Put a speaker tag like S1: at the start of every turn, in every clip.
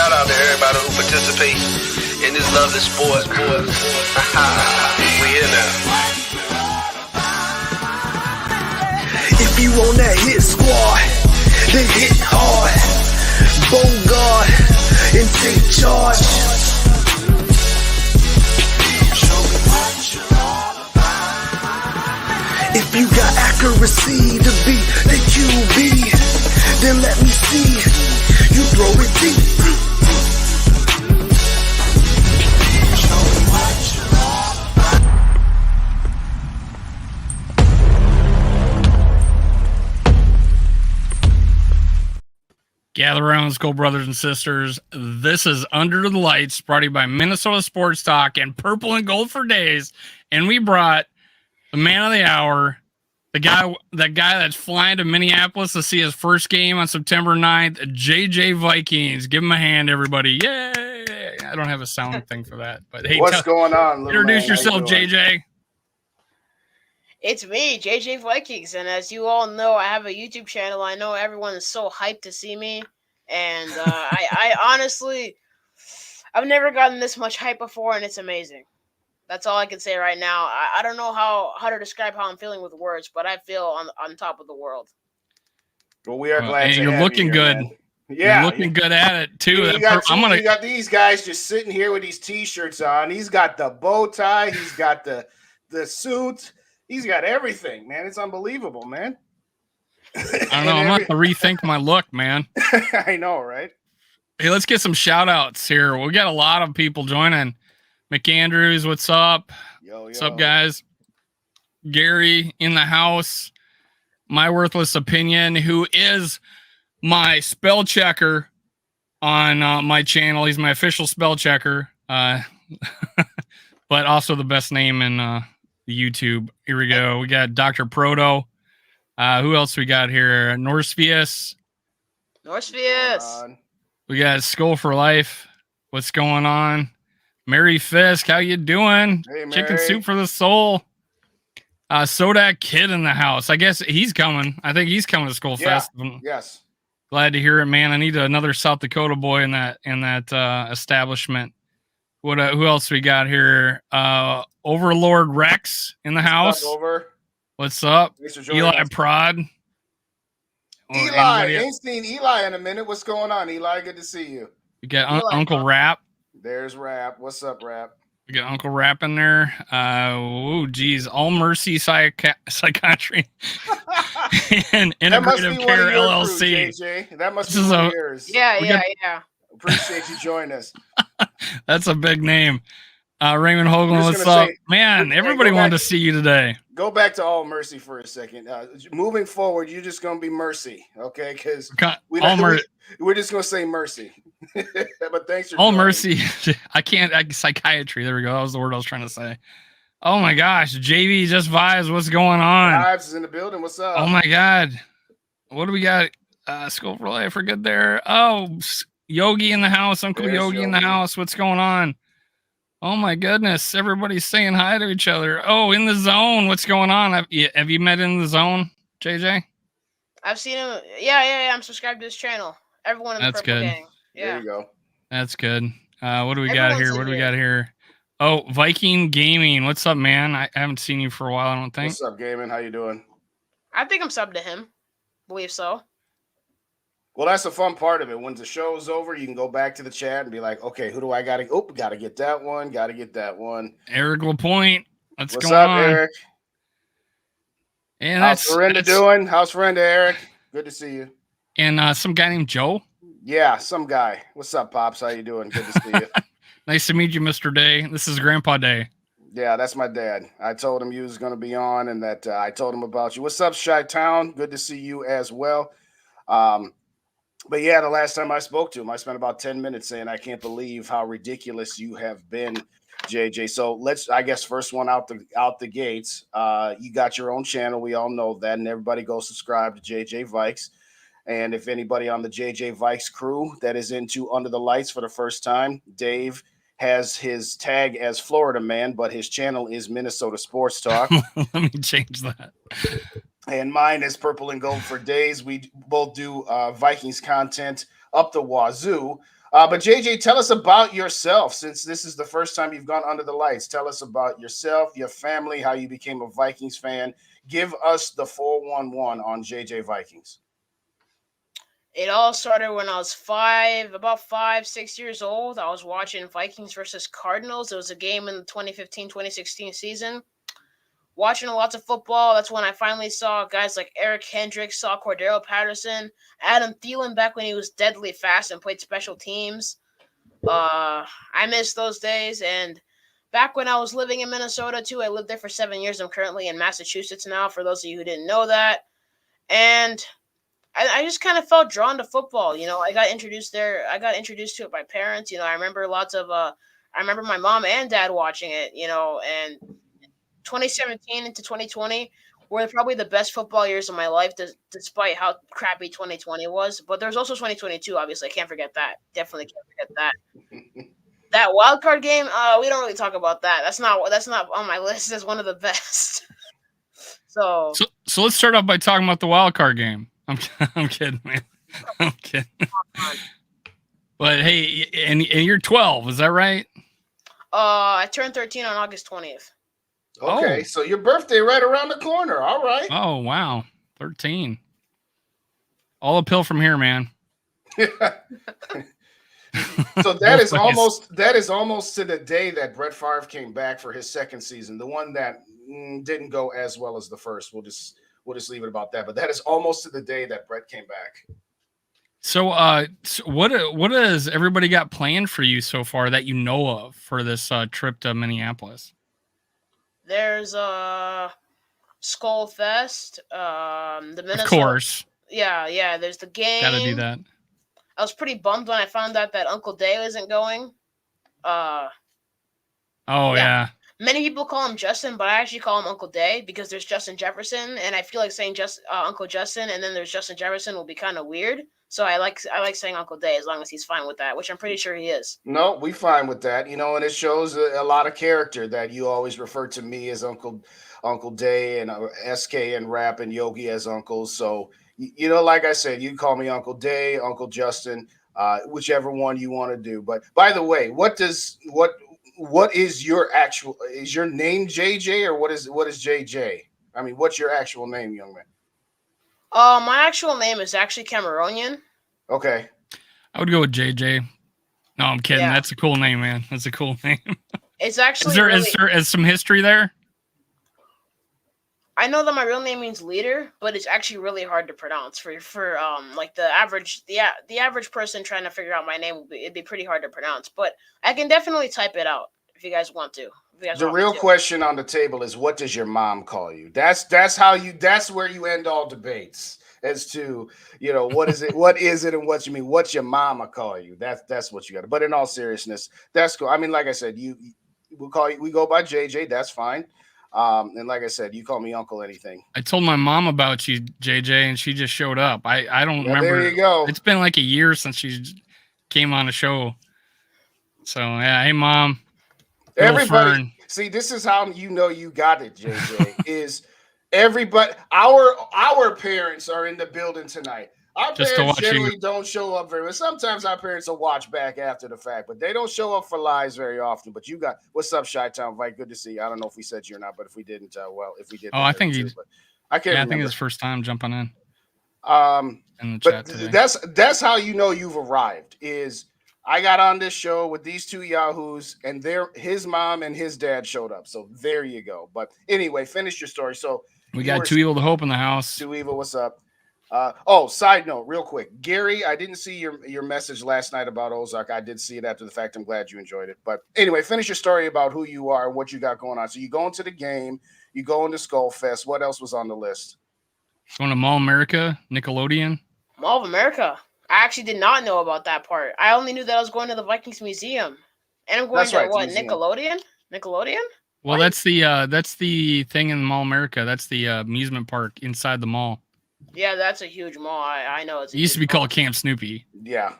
S1: shout out to everybody who participate in this lovely sport. We here now.
S2: If you on that hit squad, then hit hard. Bogart and take charge. If you got accuracy to be the QB, then let me see you throw it deep.
S3: Gather around, SKOL brothers and sisters. This is Under the Lights, brought to you by Minnesota Sports Talk and Purple and Gold for Days. And we brought the man of the hour, that guy that's flying to Minneapolis to see his first game on September 9th, JJ Vikings. Give him a hand, everybody. Yay! I don't have a sound thing for that. But hey,
S4: what's going on?
S3: Introduce yourself, JJ.
S5: It's me, JJ Vikings, and as you all know, I have a YouTube channel. I know everyone is so hyped to see me, and I honestly, I've never gotten this much hype before, and it's amazing. That's all I can say right now. I don't know how to describe how I'm feeling with words, but I feel on top of the world.
S4: Well, we are glad to
S3: you're
S4: have
S3: looking
S4: you
S3: good.
S4: Man. Yeah,
S3: you're looking good at it too.
S4: You got these guys just sitting here with these T-shirts on. He's got the bow tie. He's got the suit. He's got everything, man. It's unbelievable, man.
S3: I don't know. I'm going to rethink my look, man.
S4: I know, right?
S3: Hey, let's get some shout outs here. We got a lot of people joining. McAndrews, what's up? What's up, guys? Gary in the house. My Worthless Opinion, who is my spell checker on my channel. He's my official spell checker, but also the best name in YouTube. Here we go. We got Dr. Proto. Who else we got here? Norspius.
S5: We got
S3: SKOL for Life. What's going on? Mary Fisk, how you doing?
S4: Hey, Mary.
S3: Chicken Soup for the Soul. Sodak Kid in the house. I guess he's coming. I think he's coming to SKOL Fest.
S4: Yes.
S3: Glad to hear it, man. I need another South Dakota boy in that establishment. What? Who else we got here? Overlord Rex in the house. What's up? Eli Prod.
S4: Eli, ain't seen Eli in a minute. What's going on, Eli? Good to see you.
S3: We got Uncle Rap.
S4: There's Rap. What's up, Rap?
S3: We got Uncle Rap in there. Oh, geez. All Mercy Psychiatry and Integrative Care LLC.
S4: Crew, JJ. That must be yours.
S5: Yeah.
S4: Appreciate you joining us.
S3: That's a big name. Raymond Hoagland, what's up? Man, everybody wanted to see you today.
S4: Go back to All Mercy for a second. Moving forward, you're just going to be Mercy, okay? Because we're just going to say Mercy. But thanks for
S3: All Mercy. I can't. Psychiatry. There we go. That was the word I was trying to say. Oh, my gosh. JV Just Vibes. What's going on?
S4: Vibes is in the building. What's up?
S3: Oh, my God. What do we got? SKOL for Life. We're good there. Oh, Yogi in the house. Uncle Yogi in the house. What's going on? Oh, my goodness. Everybody's saying hi to each other. Oh, In the Zone. What's going on? Have you met In the Zone, JJ?
S5: I've seen him. Yeah. I'm subscribed to his channel. Everyone in the Purple Gang. Yeah.
S4: There you go.
S3: That's good. What do we got here? Oh, Viking Gaming. What's up, man? I haven't seen you for a while, I don't think.
S4: What's up, Gaming? How you doing?
S5: I think I'm subbed to him. Believe so.
S4: Well, that's the fun part of it. When the show's over, you can go back to the chat and be like, okay, who do I got to – oh, got to get that one. Got to get that one.
S3: Eric LaPointe. What's
S4: going on? Eric?
S3: And
S4: how's Miranda doing? How's Miranda, Eric? Good to see you.
S3: And some guy named Joe.
S4: Yeah, some guy. What's up, Pops? How you doing? Good to see you.
S3: Nice to meet you, Mr. Day. This is Grandpa Day.
S4: Yeah, that's my dad. I told him you was going to be on and that I told him about you. What's up, Chi-Town? Good to see you as well. But yeah, the last time I spoke to him, I spent about 10 minutes saying, I can't believe how ridiculous you have been, JJ. So let's, I guess, first one out the gates. You got your own channel. We all know that. And everybody go subscribe to JJ Vikes. And if anybody on the JJ Vikes crew that is into Under the Lights for the first time, Dave has his tag as Florida Man, but his channel is Minnesota Sports Talk.
S3: Let me change that.
S4: And mine is Purple and Gold for Days. We both do Vikings content up the wazoo. But JJ, tell us about yourself. Since this is the first time you've gone under the lights, tell us about yourself, your family, how you became a Vikings fan. Give us the 411 on JJ Vikings.
S5: It all started when I was about 5, 6 years old. I was watching Vikings versus Cardinals. It was a game in the 2015-2016 season. Watching lots of football. That's when I finally saw guys like Eric Hendricks, saw Cordero Patterson, Adam Thielen back when he was deadly fast and played special teams. I miss those days. And back when I was living in Minnesota too, I lived there for 7 years. I'm currently in Massachusetts now, for those of you who didn't know that. And I just kind of felt drawn to football. I got introduced there. I got introduced to it by parents. I remember I remember my mom and dad watching it, and 2017 into 2020 were probably the best football years of my life, despite how crappy 2020 was. But there's also 2022, obviously. I can't forget that. Definitely can't forget that. That wild card game, we don't really talk about that. That's not on my list as one of the best. So
S3: let's start off by talking about the wild card game. I'm kidding, man. I'm kidding. But hey, and you're 12, is that right?
S5: I turned 13 on August 20th.
S4: Okay, so your birthday right around the corner. All right.
S3: Oh, wow. 13. All uphill from here, man.
S4: So that is almost to the day that Brett Favre came back for his second season. The one that didn't go as well as the first. We'll just leave it about that. But that is almost to the day that Brett came back.
S3: So, what has everybody got planned for you so far that you know of for this trip to Minneapolis?
S5: There's SKOL Fest. The Minnesota.
S3: Of course.
S5: Yeah. There's the game.
S3: Gotta do that.
S5: I was pretty bummed when I found out that Uncle Day isn't going.
S3: Yeah.
S5: Many people call him Justin, but I actually call him Uncle Day because there's Justin Jefferson, and I feel like saying Uncle Justin and then there's Justin Jefferson will be kind of weird. So I like saying Uncle Day as long as he's fine with that, which I'm pretty sure he is.
S4: No, we fine with that, and it shows a lot of character that you always refer to me as Uncle Day and SK and Rap and Yogi as uncles. So like I said, you call me Uncle Day, Uncle Justin, whichever one you want to do. But by the way, what is your name JJ, or what is JJ? I mean, what's your actual name, young man?
S5: My actual name is actually Cameroonian.
S4: Okay.
S3: I would go with JJ. No, I'm kidding. Yeah. That's a cool name, man. That's a cool name.
S5: It's actually
S3: is there some history there?
S5: I know that my real name means leader, but it's actually really hard to pronounce for like the average person trying to figure out my name it'd be pretty hard to pronounce. But I can definitely type it out if you guys want to.
S4: The real question on the table is, what does your mom call you? That's where you end all debates as to what is it, and what you mean. What's your mama call you? That's what you got. But in all seriousness, that's cool. I mean, like I said, we go by JJ. That's fine. And like I said, you call me Uncle anything.
S3: I told my mom about you, JJ, and she just showed up. I don't remember.
S4: There you go.
S3: It's been like a year since she came on the show. So yeah, hey mom.
S4: Everybody, see, this is how you got it, JJ. Is everybody our parents are in the building tonight. Our parents generally don't show up very much. Sometimes our parents will watch back after the fact, but they don't show up for lives very often. But you got what's up, Chi-Town Vike? Good to see you. I don't know if we said you or not, but if we didn't, if we did,
S3: I think you.
S4: I can't.
S3: Yeah, I think it's first time jumping in.
S4: In the chat today. That's how you've arrived. Is I got on this show with these two yahoos, and his mom and his dad showed up. So there you go. But anyway, finish your story. So
S3: we got Too Evil to Hope in the house.
S4: Too Evil, what's up? Side note, real quick. Gary, I didn't see your message last night about Ozark. I did see it after the fact. I'm glad you enjoyed it. But anyway, finish your story about who you are and what you got going on. So you going to the game, you going to SKOL Fest. What else was on the list?
S3: Going to Mall of America, Nickelodeon.
S5: Mall of America. I actually did not know about that part. I only knew that I was going to the Vikings Museum. And I'm going Nickelodeon? Nickelodeon?
S3: Well, that's the thing in Mall of America. That's the amusement park inside the mall.
S5: Yeah, that's a huge mall. I know it's.
S3: It used to be called Camp Snoopy.
S4: Yeah.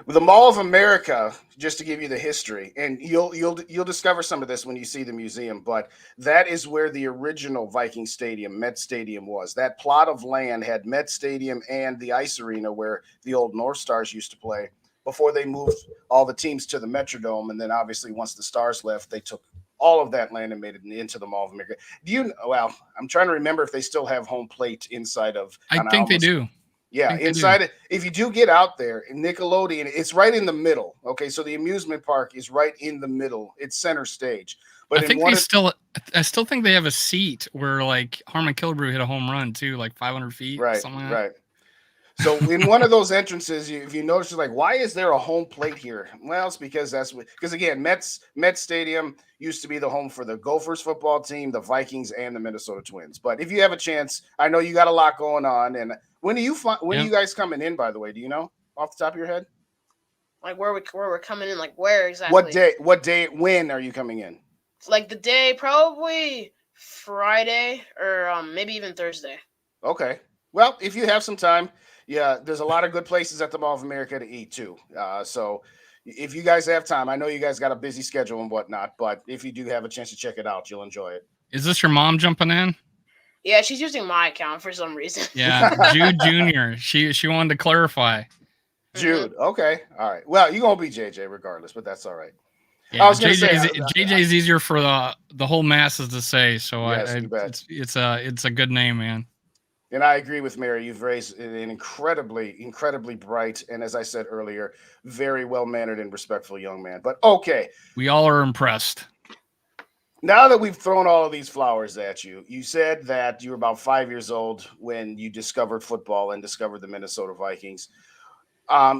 S4: The Mall of America, just to give you the history, and you'll discover some of this when you see the museum, but that is where the original Viking Stadium, Met Stadium, was. That plot of land had Met Stadium and the ice arena where the old North Stars used to play before they moved all the teams to the Metrodome. And then obviously once the Stars left, they took all of that land and made it into the Mall of America. Well, I'm trying to remember if they still have home plate inside of.
S3: I think they do.
S4: Yeah, inside it. If you do get out there, Nickelodeon, it's right in the middle. Okay, so the amusement park is right in the middle. It's center stage. But
S3: I still think they have a seat where like Harmon Killebrew hit a home run too, like 500 feet.
S4: Right,
S3: something like that.
S4: right. So in one of those entrances, if you notice, you're like, why is there a home plate here? Well, it's because again, Met Stadium used to be the home for the Gophers football team, the Vikings, and the Minnesota Twins. But if you have a chance, I know you got a lot going on. And when are you guys coming in? By the way, do you know off the top of your head?
S5: Like where we're coming in? Like where exactly?
S4: What day? When are you coming in?
S5: Like the day, probably Friday or maybe even Thursday.
S4: Okay. Well, if you have some time. Yeah, there's a lot of good places at the Mall of America to eat too. So if you guys have time, I know you guys got a busy schedule and whatnot, but if you do have a chance to check it out, you'll enjoy it.
S3: Is this your mom jumping in?
S5: Yeah, she's using my account for some reason.
S3: Yeah, Jude Jr. She wanted to clarify.
S4: Jude, okay, all right. Well, you're gonna be JJ regardless, but that's all right.
S3: Yeah, JJ's easier for the whole masses to say. So
S4: yes,
S3: it's a good name, man.
S4: And I agree with Mary. You've raised an incredibly bright, and as I said earlier, very well-mannered and respectful young man. But okay.
S3: We all are impressed.
S4: Now that we've thrown all of these flowers at you, you said that you were about 5 years old when you discovered football and discovered the Minnesota Vikings.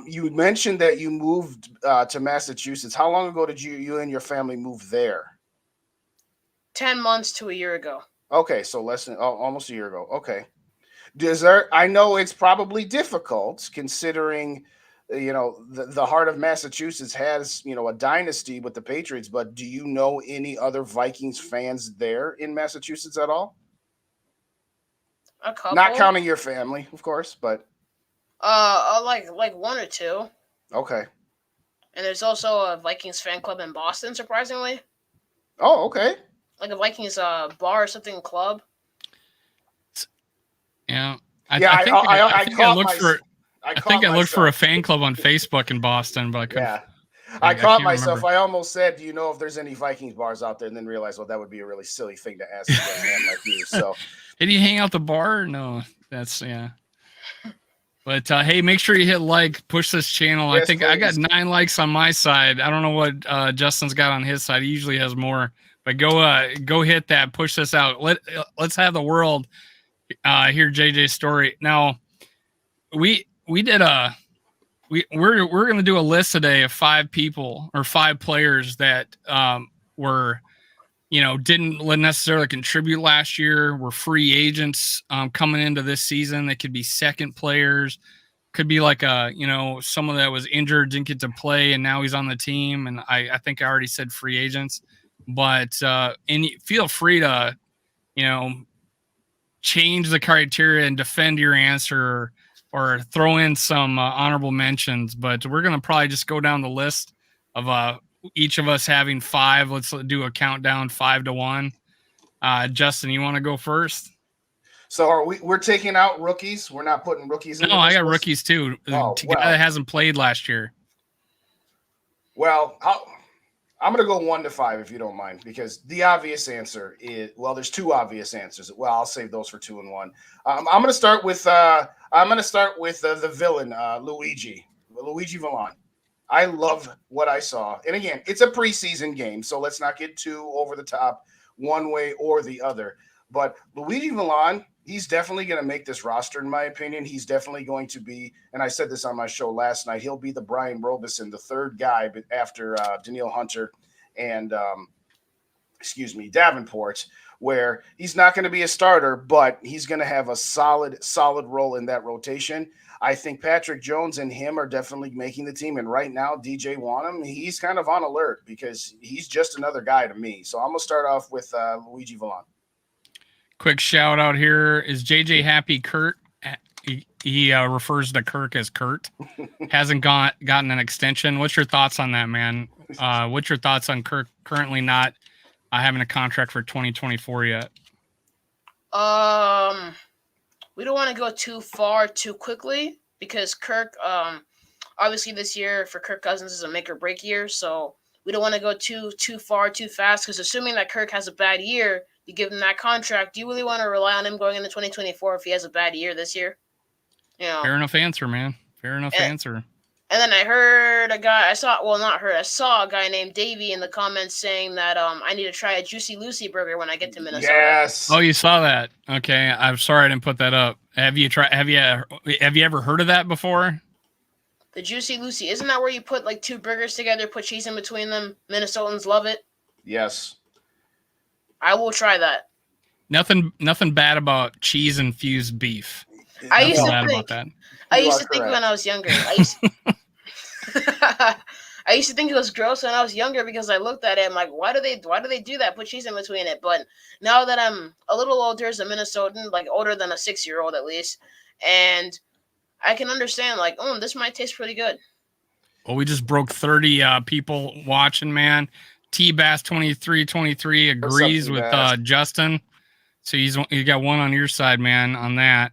S4: You mentioned that you moved to Massachusetts. How long ago did you and your family move there?
S5: 10 months to a year ago.
S4: Okay, so almost a year ago. Okay. I know it's probably difficult considering, the heart of Massachusetts has, a dynasty with the Patriots, but do you know any other Vikings fans there in Massachusetts at all?
S5: A couple.
S4: Not counting your family, of course, but.
S5: Like one or two.
S4: Okay.
S5: And there's also a Vikings fan club in Boston, surprisingly.
S4: Oh, okay.
S5: Like a Vikings bar or something club.
S3: Yeah, I think I looked for a fan club on Facebook in Boston, but I couldn't.
S4: Yeah, I caught myself. Remember. I almost said, "Do you know if there's any Vikings bars out there?" And then realized, well, that would be a really silly thing to ask a young man like you. So,
S3: did he hang out the bar? No, that's yeah. But hey, make sure you hit like, push this channel. Yes, I think please. I got 9 likes on my side. I don't know what Justin's got on his side. He usually has more. But go hit that, push this out. Let's have the world. Hear JJ's story. Now, we're gonna do a list today of 5 people or 5 players that were, didn't necessarily contribute last year. Were free agents coming into this season. They could be second players, could be like someone that was injured, didn't get to play, and now he's on the team. And I think I already said free agents, but and feel free to change the criteria and defend your answer or throw in some honorable mentions. But we're going to probably just go down the list of each of us having 5. Let's do a countdown 5 to 1. Justin, you want to go first?
S4: So we're taking out rookies. We're not putting rookies in.
S3: No, I got rookies too. That hasn't played last year.
S4: Well, I'm going to go 1 to 5 if you don't mind, because the obvious answer is, well, there's 2 obvious answers. Well, I'll save those for 2 and 1. I'm going to start with the villain, Luigi Villon. I love what I saw. And again, it's a preseason game, so let's not get too over the top one way or the other. But Luigi Villon, he's definitely going to make this roster, in my opinion. He's definitely going to be, and I said this on my show last night, he'll be the Brian Robeson, the 3rd guy after Daniil Hunter and, Davenport, where he's not going to be a starter, but he's going to have a solid role in that rotation. I think Patrick Jones and him are definitely making the team. And right now, DJ Wanham, he's kind of on alert because he's just another guy to me. So I'm going to start off with Luigi Villon.
S3: Quick shout out here. Is JJ happy Kurt he refers to Kirk as Kurt. Hasn't gotten an extension. What's your thoughts on that, man? What's your thoughts on Kirk currently not having a contract for 2024 yet?
S5: We don't want to go too far too quickly because Kirk, obviously this year for Kirk Cousins is a make or break year, so we don't want to go too far too fast. Because assuming that Kirk has a bad year, you give him that contract. Do you really want to rely on him going into 2024 if he has a bad year this year? You know,
S3: fair enough answer, man. Fair enough answer.
S5: And then I heard a guy. I saw a guy named Davey in the comments saying that I need to try a Juicy Lucy burger when I get to Minnesota.
S4: Yes.
S3: Oh, you saw that? Okay, I'm sorry I didn't put that up. Have you ever heard of that before?
S5: The Juicy Lucy, isn't that where you put like two burgers together, put cheese in between them? Minnesotans love it.
S4: Yes.
S5: I will try that.
S3: Nothing bad about cheese infused beef.
S5: I used to think when I was younger. I used to think it was gross when I was younger because I looked at it. I'm like, why do they do that? Put cheese in between it. But now that I'm a little older as a Minnesotan, like older than a 6-year-old at least, and I can understand like, this might taste pretty good.
S3: Well, we just broke 30 people watching, man. T-Bass 2323 agrees with Justin. So you got one on your side, man, on that.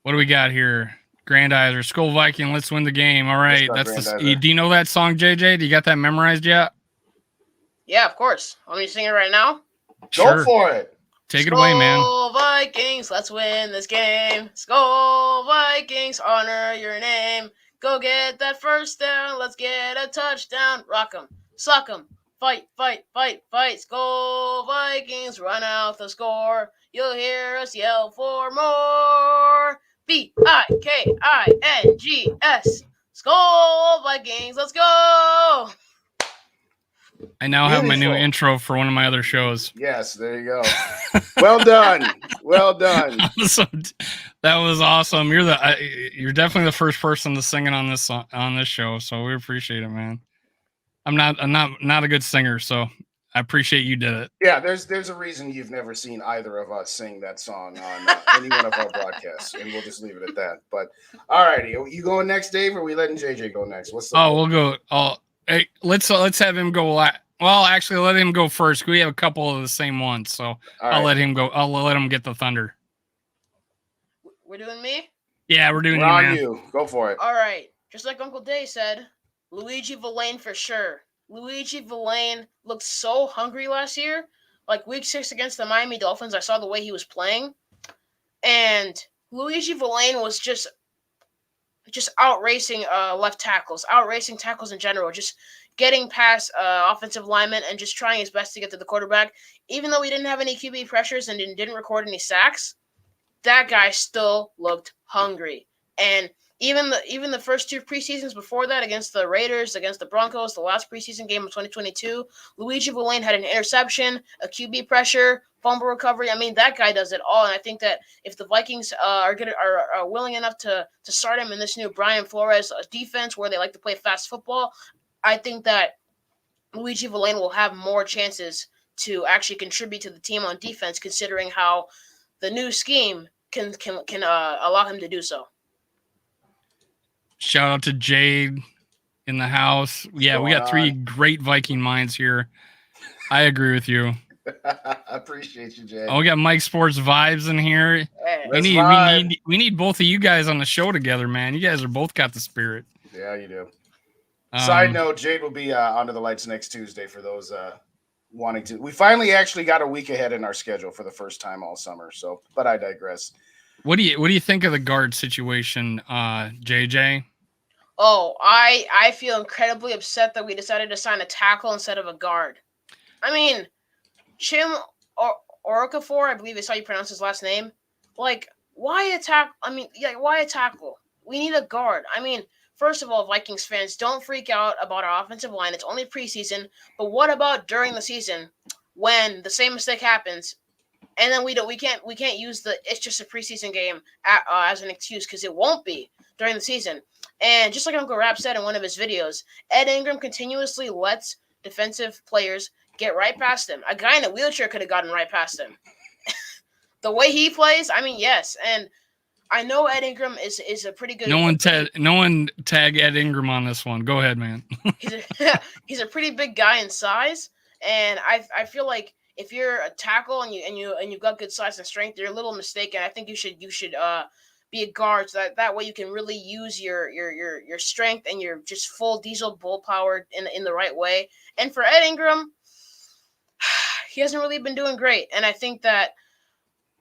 S3: What do we got here? Grandizer, SKOL Viking, let's win the game. All right. Do you know that song, JJ? Do you got that memorized yet?
S5: Yeah, of course. Want me to sing it right now?
S3: Sure.
S4: Go for it.
S3: Take it away, man.
S5: SKOL Vikings, let's win this game. SKOL Vikings, honor your name. Go get that first down. Let's get a touchdown. Rock 'em, sock 'em. Fight, fight, fight, fight. SKOL Vikings, run out the score. You'll hear us yell for more. VIKINGS. SKOL Vikings, let's go.
S3: I now have my new intro for one of my other shows.
S4: Yes, there you go. Well done. Well done.
S3: That was awesome. You're definitely the first person to sing it on this show, so we appreciate it, man. I'm not a good singer, so I appreciate you did it.
S4: Yeah, there's a reason you've never seen either of us sing that song on any one of our broadcasts, and we'll just leave it at that. But all righty, you going next, Dave, or are we letting JJ go next?
S3: We'll go. Hey, let's have him go. Well, actually, let him go first. We have a couple of the same ones, so I'll let him go. I'll let him get the thunder.
S5: We're doing me?
S3: Yeah, we're doing
S4: you. Go for it.
S5: All right. Just like Uncle Dave said, Luigi Villain for sure. Luigi Villain looked so hungry last year. Like week 6 against the Miami Dolphins, I saw the way he was playing. And Luigi Villain was just out-racing left tackles, out-racing tackles in general, just getting past offensive linemen and just trying his best to get to the quarterback. Even though he didn't have any QB pressures and didn't record any sacks, that guy still looked hungry. And even the first 2 preseasons before that, against the Raiders, against the Broncos, the last preseason game of 2022, Luigi Villain had an interception, a QB pressure, fumble recovery. I mean, that guy does it all. And I think that if the Vikings are willing enough to start him in this new Brian Flores defense where they like to play fast football, I think that Luigi Villain will have more chances to actually contribute to the team on defense, considering how the new scheme can allow him to do so.
S3: Shout out to Jade in the house. Yeah, we got 3 great Viking minds here. I agree with you.
S4: I appreciate you, Jade.
S3: Oh, we got Mike Sports Vibes in here.
S4: Hey,
S3: we need both of you guys on the show together, man. You guys are both got the spirit.
S4: Yeah, you do. Side note, Jade will be Under the Lights next Tuesday for those wanting to. We finally actually got a week ahead in our schedule for the first time all summer. So, but I digress.
S3: What do you think of the guard situation, JJ?
S5: Oh, I feel incredibly upset that we decided to sign a tackle instead of a guard. I mean, Chim Okafor, I believe is how you pronounce his last name. Like, why a tackle? I mean, why a tackle? We need a guard. I mean, first of all, Vikings fans, don't freak out about our offensive line. It's only preseason. But what about during the season when the same mistake happens? And then we can't use the it's just a preseason game as an excuse, because it won't be during the season. And just like Uncle Rap said in one of his videos, Ed Ingram continuously lets defensive players get right past him. A guy in a wheelchair could have gotten right past him. The way he plays, I mean, yes. And I know Ed Ingram is a pretty good.
S3: No one tag Ed Ingram on this one. Go ahead, man.
S5: He's a pretty big guy in size, and I feel like if you're a tackle and you've got good size and strength, you're a little mistaken. I think you should be a guard, so that way you can really use your strength and your just full diesel bull power in the right way. And for Ed Ingram, he hasn't really been doing great, and I think that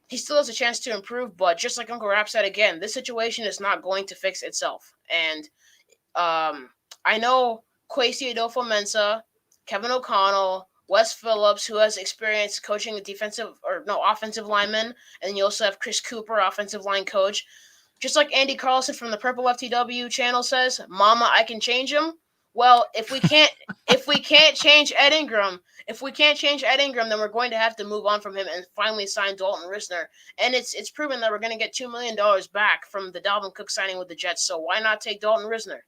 S5: he still has a chance to improve. But just like Uncle Rap said again, this situation is not going to fix itself. And I know Kwesi Adolfo-Mensah, Kevin O'Connell, Wes Phillips, who has experience coaching the offensive linemen, and you also have Chris Cooper, offensive line coach. Just like Andy Carlson from the Purple FTW channel says, "Mama, I can change him." Well, if we can't change Ed Ingram, then we're going to have to move on from him and finally sign Dalton Risner. And it's proven that we're going to get $2 million back from the Dalvin Cook signing with the Jets. So why not take Dalton Risner?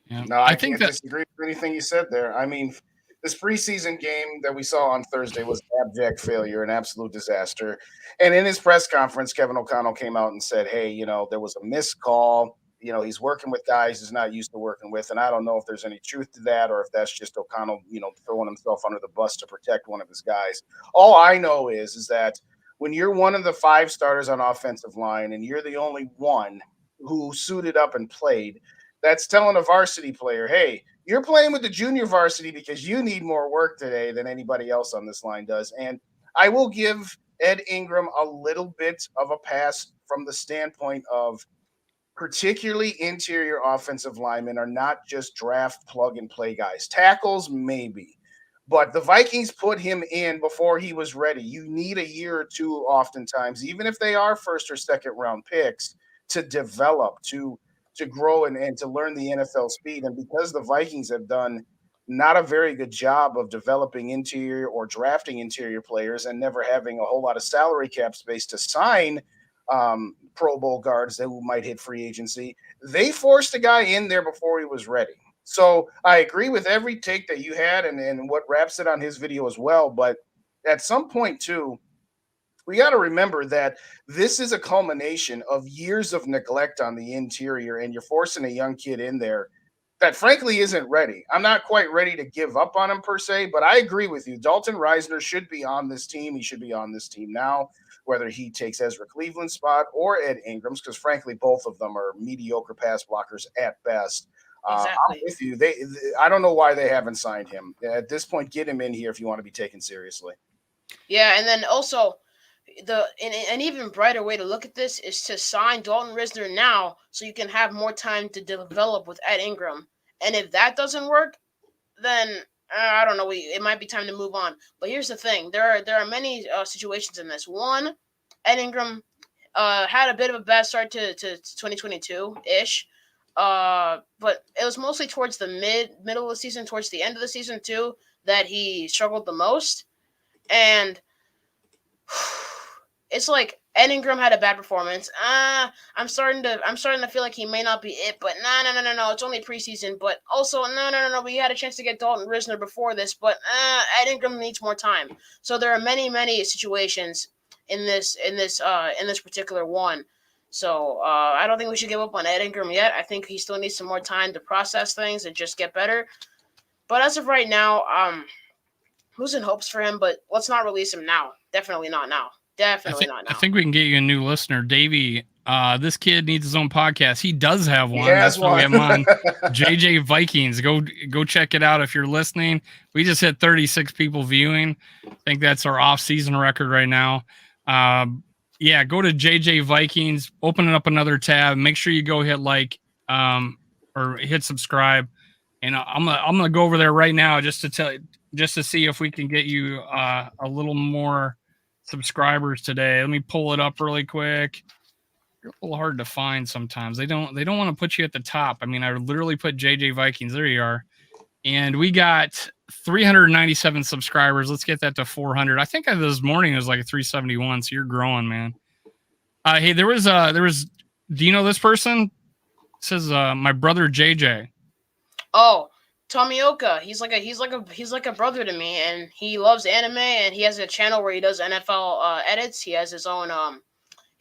S3: Yeah.
S4: No, I think can't disagree with anything you said there. I mean, this preseason game that we saw on Thursday was abject failure, an absolute disaster. And in his press conference, Kevin O'Connell came out and said, hey, there was a missed call. He's working with guys he's not used to working with. And I don't know if there's any truth to that or if that's just O'Connell, throwing himself under the bus to protect one of his guys. All I know is that when you're one of the 5 starters on offensive line and you're the only one who suited up and played, that's telling a varsity player, hey, you're playing with the junior varsity because you need more work today than anybody else on this line does. And I will give Ed Ingram a little bit of a pass from the standpoint of particularly interior offensive linemen are not just draft plug-and-play guys. Tackles, maybe. But the Vikings put him in before he was ready. You need a year or two oftentimes, even if they are first or second round picks, to develop, to grow and to learn the NFL speed. And because the Vikings have done not a very good job of developing interior or drafting interior players and never having a whole lot of salary cap space to sign Pro Bowl guards that might hit free agency, they forced a guy in there before he was ready. So I agree with every take that you had and what Rap said on his video as well. But at some point, too, we got to remember that this is a culmination of years of neglect on the interior, and you're forcing a young kid in there that frankly isn't ready. I'm not quite ready to give up on him per se, but I agree with you. Dalton Risner should be on this team. He should be on this team now, whether he takes Ezra Cleveland's spot or Ed Ingram's, because frankly, both of them are mediocre pass blockers at best.
S5: Exactly.
S4: I'm with you. I don't know why they haven't signed him. At this point, get him in here if you want to be taken seriously.
S5: Yeah, and then also an even brighter way to look at this is to sign Dalton Risner now so you can have more time to develop with Ed Ingram. And if that doesn't work, then I don't know. It might be time to move on. But here's the thing: there are many situations in this. One, Ed Ingram had a bit of a bad start to 2022-ish. But it was mostly towards the middle of the season, towards the end of the season too, that he struggled the most. And it's like Ed Ingram had a bad performance. I'm starting to feel like he may not be it, but no. It's only preseason. But also, no. We had a chance to get Dalton Risner before this, but Ed Ingram needs more time. So there are many situations in this particular one. So I don't think we should give up on Ed Ingram yet. I think he still needs some more time to process things and just get better. But as of right now, losing hopes for him, but let's not release him now. Definitely not now. Definitely not now.
S3: I think we can get you a new listener, Davey. This kid needs his own podcast. He does have one.
S4: That's
S3: why we have him on. JJ Vikings. Go check it out if you're listening. We just hit 36 people viewing. I think that's our off-season record right now. Yeah, go to JJ Vikings. Open up another tab. Make sure you go hit like or hit subscribe. And I'm gonna go over there right now just to see if we can get you a little more subscribers today. Let me pull it up really quick. You're a little hard to find sometimes. They don't want to put you at the top. I mean, I literally put JJ Vikings. There you are. And we got 397 subscribers. Let's get that to 400. I think this morning it was like 371. So you're growing, man. Hey, there was do you know this person? It says my brother JJ.
S5: Oh, Tomioka. He's like a brother to me, and he loves anime, and he has a channel where he does NFL edits. He has his own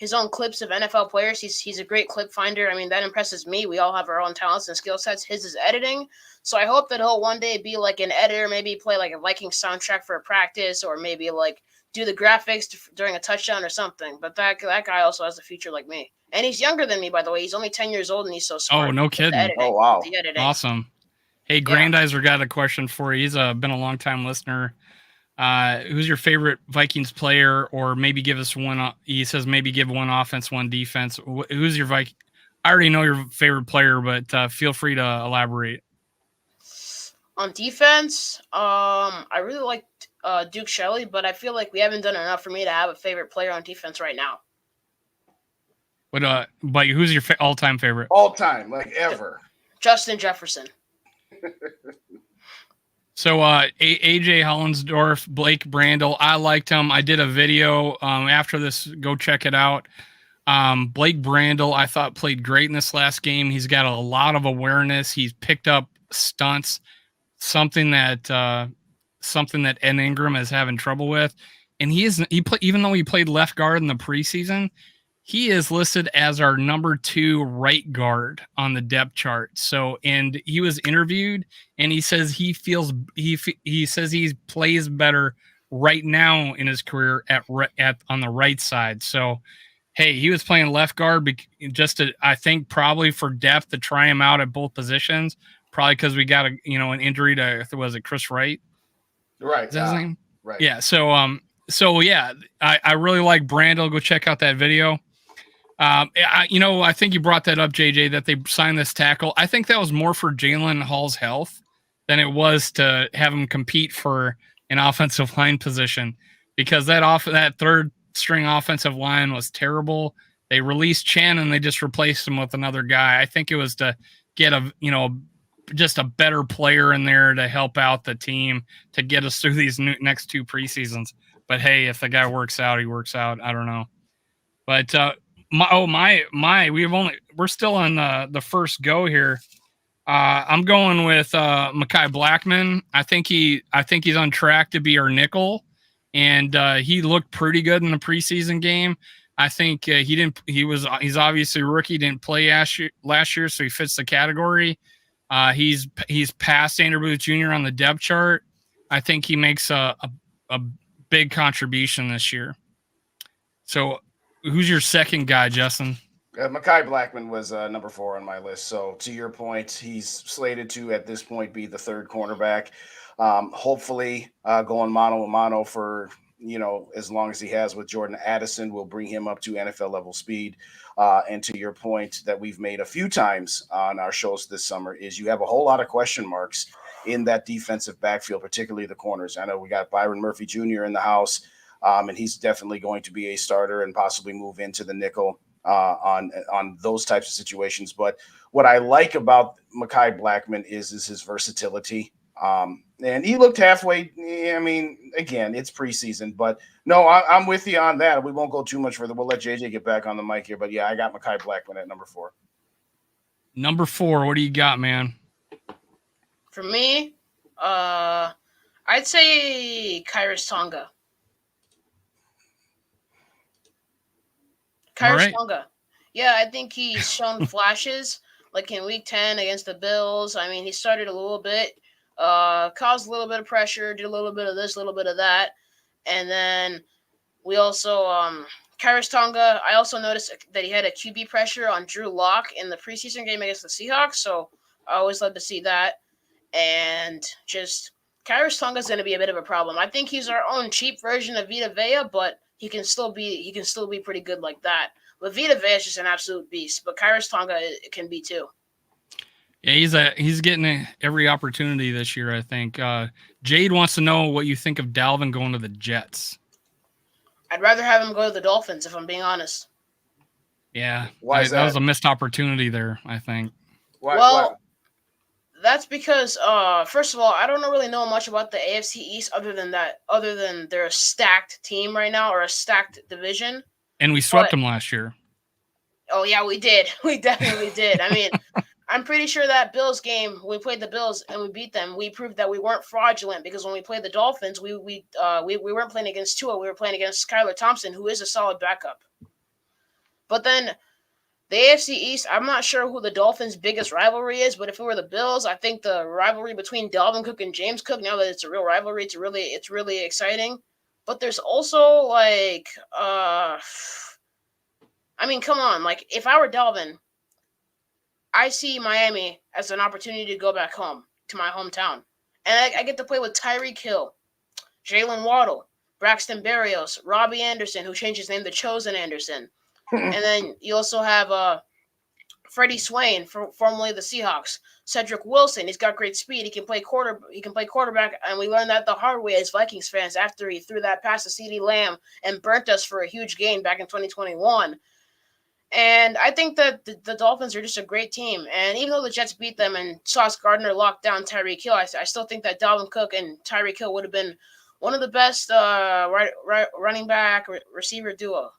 S5: his own clips of NFL players. He's a great clip finder. I mean, that impresses me. We all have our own talents and skill sets. His is editing. So I hope that he'll one day be like an editor, maybe play like a Vikings soundtrack for a practice, or maybe like do the graphics during a touchdown or something. But that guy also has a future like me. And he's younger than me, by the way. He's only 10 years old, and he's so smart.
S3: Oh, no kidding.
S5: Editing,
S4: oh, wow.
S5: the editing.
S3: Awesome. Hey, Grandizer got a question for you. He's been a long-time listener. Who's your favorite Vikings player, or maybe give us one? He says maybe give one offense, one defense. Who's your Viking? I already know your favorite player, but feel free to elaborate.
S5: On defense, I really liked Duke Shelley, but I feel like we haven't done enough for me to have a favorite player on defense right now.
S3: But who's your all-time favorite?
S4: All-time, like ever.
S5: Justin Jefferson.
S3: So AJ Hollinsdorf, Blake Brandel, I liked him. I did a video after this. Go check it out. Blake Brandel, I thought played great in this last game. He's got a lot of awareness. He's picked up stunts, something that Ed Ingram is having trouble with. And even though he played left guard in the preseason, he is listed as our number 2 right guard on the depth chart. So, and he was interviewed, and he says he says he plays better right now in his career on the right side. So, hey, he was playing left guard I think probably for depth to try him out at both positions. Probably because we got an injury to, was it Chris Wright?
S4: Right.
S3: Is that his name?
S4: Right.
S3: Yeah. So yeah, I really like Brandel. Go check out that video. I think you brought that up, JJ, that they signed this tackle. I think that was more for Jalen Hall's health than it was to have him compete for an offensive line position, because that third string offensive line was terrible. They released Chen and they just replaced him with another guy. I think it was to get just a better player in there to help out the team to get us through these next 2 preseasons. But hey, if the guy works out, he works out. I don't know. But we're still on the first go here. I'm going with Mekhi Blackman. I think he's on track to be our nickel, and he looked pretty good in the preseason game. I think he's obviously a rookie, didn't play last year, so he fits the category. He's past Andrew Booth Jr. on the depth chart. I think he makes a big contribution this year. So, who's your second guy, Justin?
S4: Mekhi Blackman was number 4 on my list. So to your point, he's slated to at this point be the 3rd cornerback. Hopefully going mano a mano for as long as he has with Jordan Addison will bring him up to NFL level speed. And to your point that we've made a few times on our shows this summer is you have a whole lot of question marks in that defensive backfield, particularly the corners. I know we got Byron Murphy Jr. in the house. And he's definitely going to be a starter and possibly move into the nickel on those types of situations. But what I like about Mekhi Blackman is his versatility. And he looked halfway. I mean, again, it's preseason, but no, I'm with you on that. We won't go too much further. We'll let JJ get back on the mic here. But yeah, I got Mekhi Blackman at number 4.
S3: Number 4, what do you got, man?
S5: For me, I'd say Kyrus Tonga. Tonga. Yeah, I think he's shown flashes, like in Week 10 against the Bills. I mean, he started a little bit, caused a little bit of pressure, did a little bit of this, a little bit of that. And then we also, Kyrus Tonga, I also noticed that he had a QB pressure on Drew Lock in the preseason game against the Seahawks, so I always love to see that. And just Kyrus Tonga is going to be a bit of a problem. I think he's our own cheap version of Vita Vea, but he can still be pretty good like that. But Vita Vea is just an absolute beast. But Kyrus Tonga can be too.
S3: Yeah, he's getting every opportunity this year, I think. Jade wants to know what you think of Dalvin going to the Jets.
S5: I'd rather have him go to the Dolphins, if I'm being honest.
S3: Yeah,
S4: why is that?
S3: That was a missed opportunity there, I think.
S5: Why? That's because, first of all, I don't really know much about the AFC East other than they're a stacked team right now, or a stacked division.
S3: And we swept them last year.
S5: Oh, yeah, we did. We definitely did. I mean, I'm pretty sure that Bills game, we played the Bills and we beat them. We proved that we weren't fraudulent, because when we played the Dolphins, we weren't playing against Tua. We were playing against Skylar Thompson, who is a solid backup. But then the AFC East, I'm not sure who the Dolphins' biggest rivalry is, but if it were the Bills, I think the rivalry between Dalvin Cook and James Cook, now that it's a real rivalry, it's really exciting. But there's also like I mean, come on, like if I were Dalvin, I see Miami as an opportunity to go back home to my hometown. And I get to play with Tyreek Hill, Jalen Waddle, Braxton Berrios, Robbie Anderson, who changed his name to Chosen Anderson. And then you also have Freddie Swain, formerly the Seahawks. Cedric Wilson, he's got great speed. He can play quarterback, and we learned that the hard way as Vikings fans after he threw that pass to CeeDee Lamb and burnt us for a huge gain back in 2021. And I think that the Dolphins are just a great team. And even though the Jets beat them and Sauce Gardner locked down Tyreek Hill, I still think that Dalvin Cook and Tyreek Hill would have been one of the best running back receiver duos.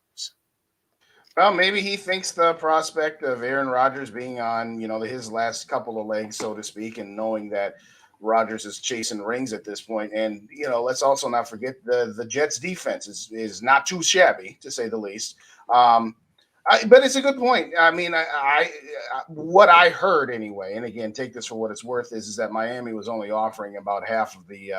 S4: Well, maybe he thinks the prospect of Aaron Rodgers being on, his last couple of legs, so to speak, and knowing that Rodgers is chasing rings at this point. And, let's also not forget the Jets defense is not too shabby, to say the least. But it's a good point. I mean, what I heard anyway, and again, take this for what it's worth, is that Miami was only offering about half of the.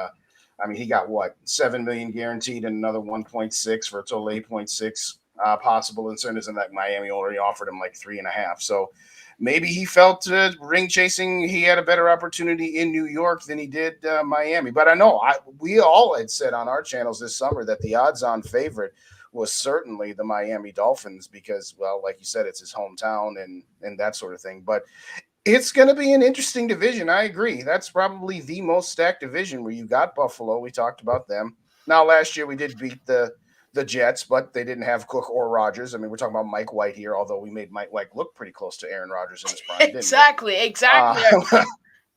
S4: He got what, $7 million guaranteed and another 1.6 for a total 8.6 possible incentives, and that Miami already offered him like 3.5. So maybe he felt ring chasing. He had a better opportunity in New York than he did Miami. But I know we all had said on our channels this summer that the odds-on favorite was certainly the Miami Dolphins because, well, like you said, it's his hometown and that sort of thing. But it's going to be an interesting division. I agree. That's probably the most stacked division where you got Buffalo. We talked about them. Now, last year we did beat the Jets, but they didn't have Cook or Rodgers. I mean, we're talking about Mike White here, although we made Mike White look pretty close to Aaron Rodgers in his prime.
S5: Exactly.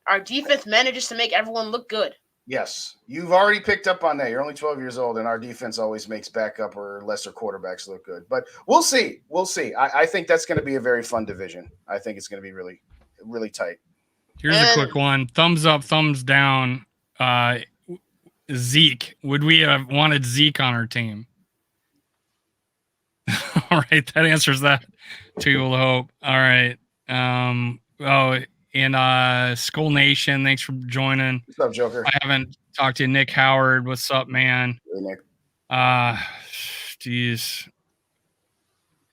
S5: Our defense manages to make everyone look good.
S4: Yes, you've already picked up on that. You're only 12 years old, and our defense always makes backup or lesser quarterbacks look good. But we'll see. I think that's going to be a very fun division. I think it's going to be really, really tight.
S3: Here's a quick one. Thumbs up, thumbs down. Zeke. Would we have wanted Zeke on our team? All right, that answers that. To hope. All right. And SKOL Nation, thanks for joining.
S4: What's up, Joker?
S3: I haven't talked to Nick Howard. What's up, man?
S4: Hey, Nick.
S3: Geez.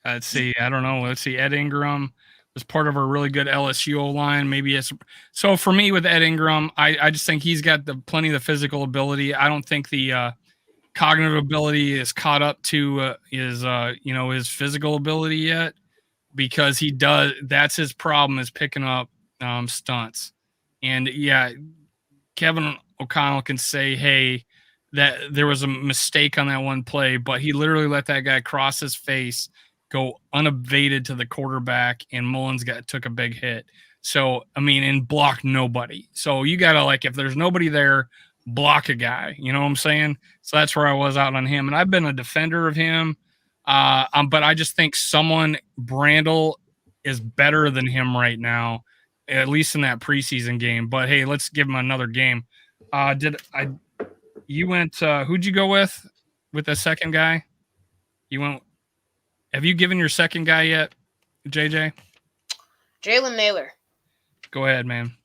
S3: Let's see. I don't know. Let's see. Ed Ingram was part of a really good LSU O-line. Maybe so for me with Ed Ingram, I just think he's got plenty of the physical ability. I don't think the cognitive ability is caught up to his physical ability yet, because he does. That's his problem, is picking up stunts. And yeah, Kevin O'Connell can say, hey, that there was a mistake on that one play, but he literally let that guy cross his face, go unabated to the quarterback, and Mullins took a big hit. So, I mean, and blocked nobody. So you got to, if there's nobody there, block a guy. You know what I'm saying? So that's where I was out on him. And I've been a defender of him. But I just think Brandel is better than him right now, at least in that preseason game. But hey, let's give him another game. You went, who'd you go with the second guy? Have you given your second guy yet, JJ?
S5: Jalen Nailor.
S3: Go ahead, man.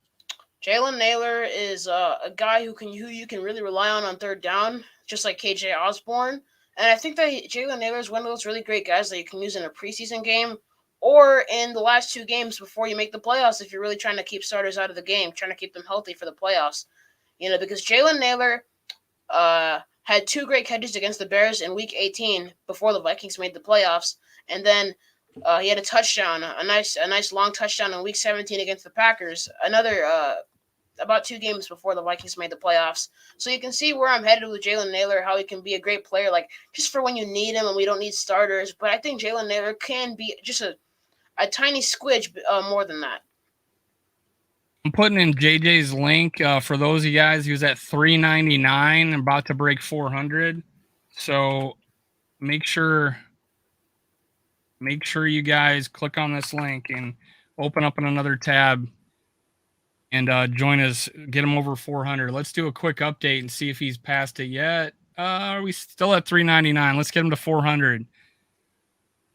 S5: Jalen Nailor is a guy who you can really rely on third down, just like KJ Osborne. And I think that Jalen Nailor is one of those really great guys that you can use in a preseason game or in the last two games before you make the playoffs if you're really trying to keep starters out of the game, trying to keep them healthy for the playoffs. Because Jalen Nailor had two great catches against the Bears in Week 18 before the Vikings made the playoffs, and then he had a touchdown, a nice long touchdown in Week 17 against the Packers. Another about 2 games before the Vikings made the playoffs. So you can see where I'm headed with Jalen Nailor, how he can be a great player, just for when you need him and we don't need starters. But I think Jalen Nailor can be just a tiny squidge more than that.
S3: I'm putting in JJ's link for those of you guys. He was at $3.99 and about to break 400. So make sure you guys click on this link and open up in another tab and join us. Get him over 400. Let's do a quick update and see if he's passed it yet. Are we still at $3.99? Let's get him to 400.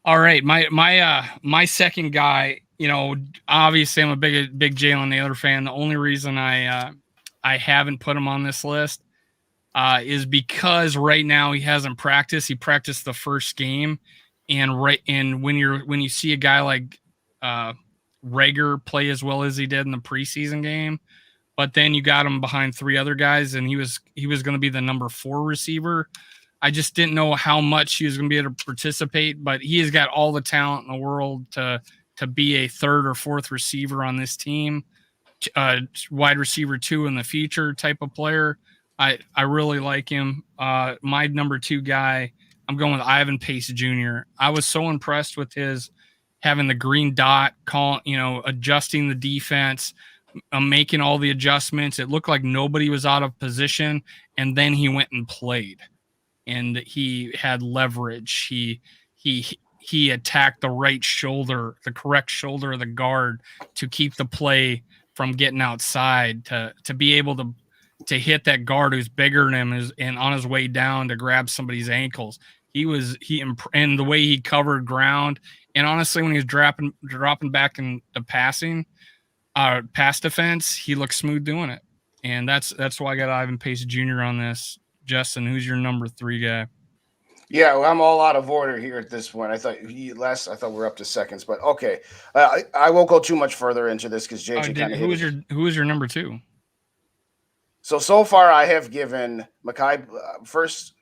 S3: All right, my second guy. You know, obviously I'm a big Jalen Naylor fan. The only reason I haven't put him on this list is because right now he hasn't practiced. He practiced the first game, and when you see a guy like Rager play as well as he did in the preseason game, but then you got him behind 3 other guys, and he was going to be the number 4 receiver. I just didn't know how much he was going to be able to participate, but he has got all the talent in the world to be a 3rd or 4th receiver on this team, wide receiver 2 in the future type of player. I really like him. My number 2 guy, I'm going with Ivan Pace Jr. I was so impressed with his having the green dot, adjusting the defense, making all the adjustments. It looked like nobody was out of position, and then he went and played. And he had leverage. He attacked the right shoulder, the correct shoulder of the guard to keep the play from getting outside, to be able to hit that guard who's bigger than him and on his way down to grab somebody's ankles. And the way he covered ground, and honestly, when he was dropping back in the pass defense, he looked smooth doing it. And that's why I got Ivan Pace Jr. on this. Justin, who's your number 3 guy?
S4: Yeah, well, I'm all out of order here at this point. I thought we're up to seconds, but okay. I won't go too much further into this because JJ kind of
S3: who was your number 2?
S4: So far, I have given Mekhi first.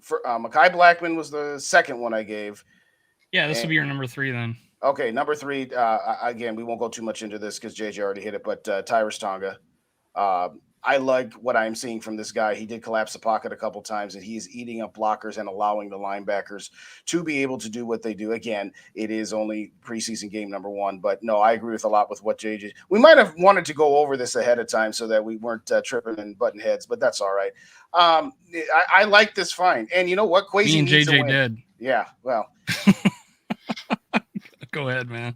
S4: Mekhi Blackman was the second one I gave.
S3: Yeah, this will be your number 3 then.
S4: Okay, number 3. Again, we won't go too much into this because JJ already hit it, but Tyrus Tonga. I like what I'm seeing from this guy. He did collapse the pocket a couple times, and he is eating up blockers and allowing the linebackers to be able to do what they do. Again, it is only preseason game number 1, but no, I agree with a lot with what JJ. We might have wanted to go over this ahead of time so that we weren't tripping and butting heads, but that's all right. I like this fine, and you know what? Quasi
S3: Me and JJ did.
S4: Yeah, well.
S3: Go ahead, man.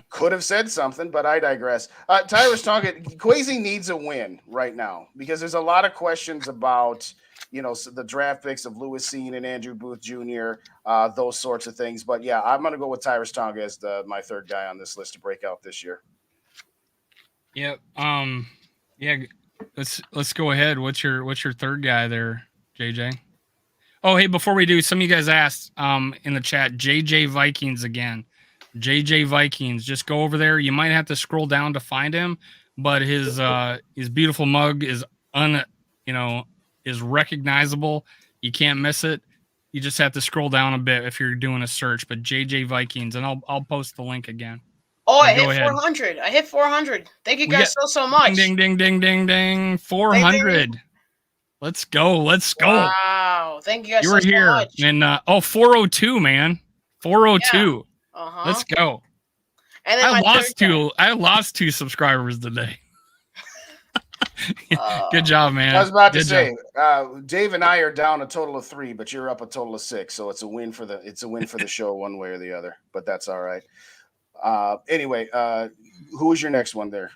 S4: Could have said something, but I digress. Tyrus Tonga, Quasi needs a win right now because there's a lot of questions about, the draft picks of Lewis Cine and Andrew Booth Jr., those sorts of things. But yeah, I'm going to go with Tyrus Tonga as my 3rd guy on this list to break out this year.
S3: Yep. Yeah. Let's go ahead. What's your 3rd guy there, JJ? Oh, hey, before we do, some of you guys asked in the chat, JJ Vikings again. JJ Vikings, just go over there. You might have to scroll down to find him, but his beautiful mug is recognizable. You can't miss it. You just have to scroll down a bit if you're doing a search. But JJ Vikings, and I'll post the link again.
S5: Oh, I hit 400. I hit 400. Thank you guys so much.
S3: Ding, ding, ding, ding, ding. 400. Ding, ding. Let's go.
S5: Wow. Thank you guys
S3: so much. You were here. And 402, man. 402. Yeah.
S5: Uh-huh.
S3: Let's go.
S5: And then
S3: I lost 2 subscribers today. Good job, man.
S4: I was about to say, Dave and I are down a total of 3, but you're up a total of 6. So it's a win for the show one way or the other. But that's all right. Anyway, who was your next one there?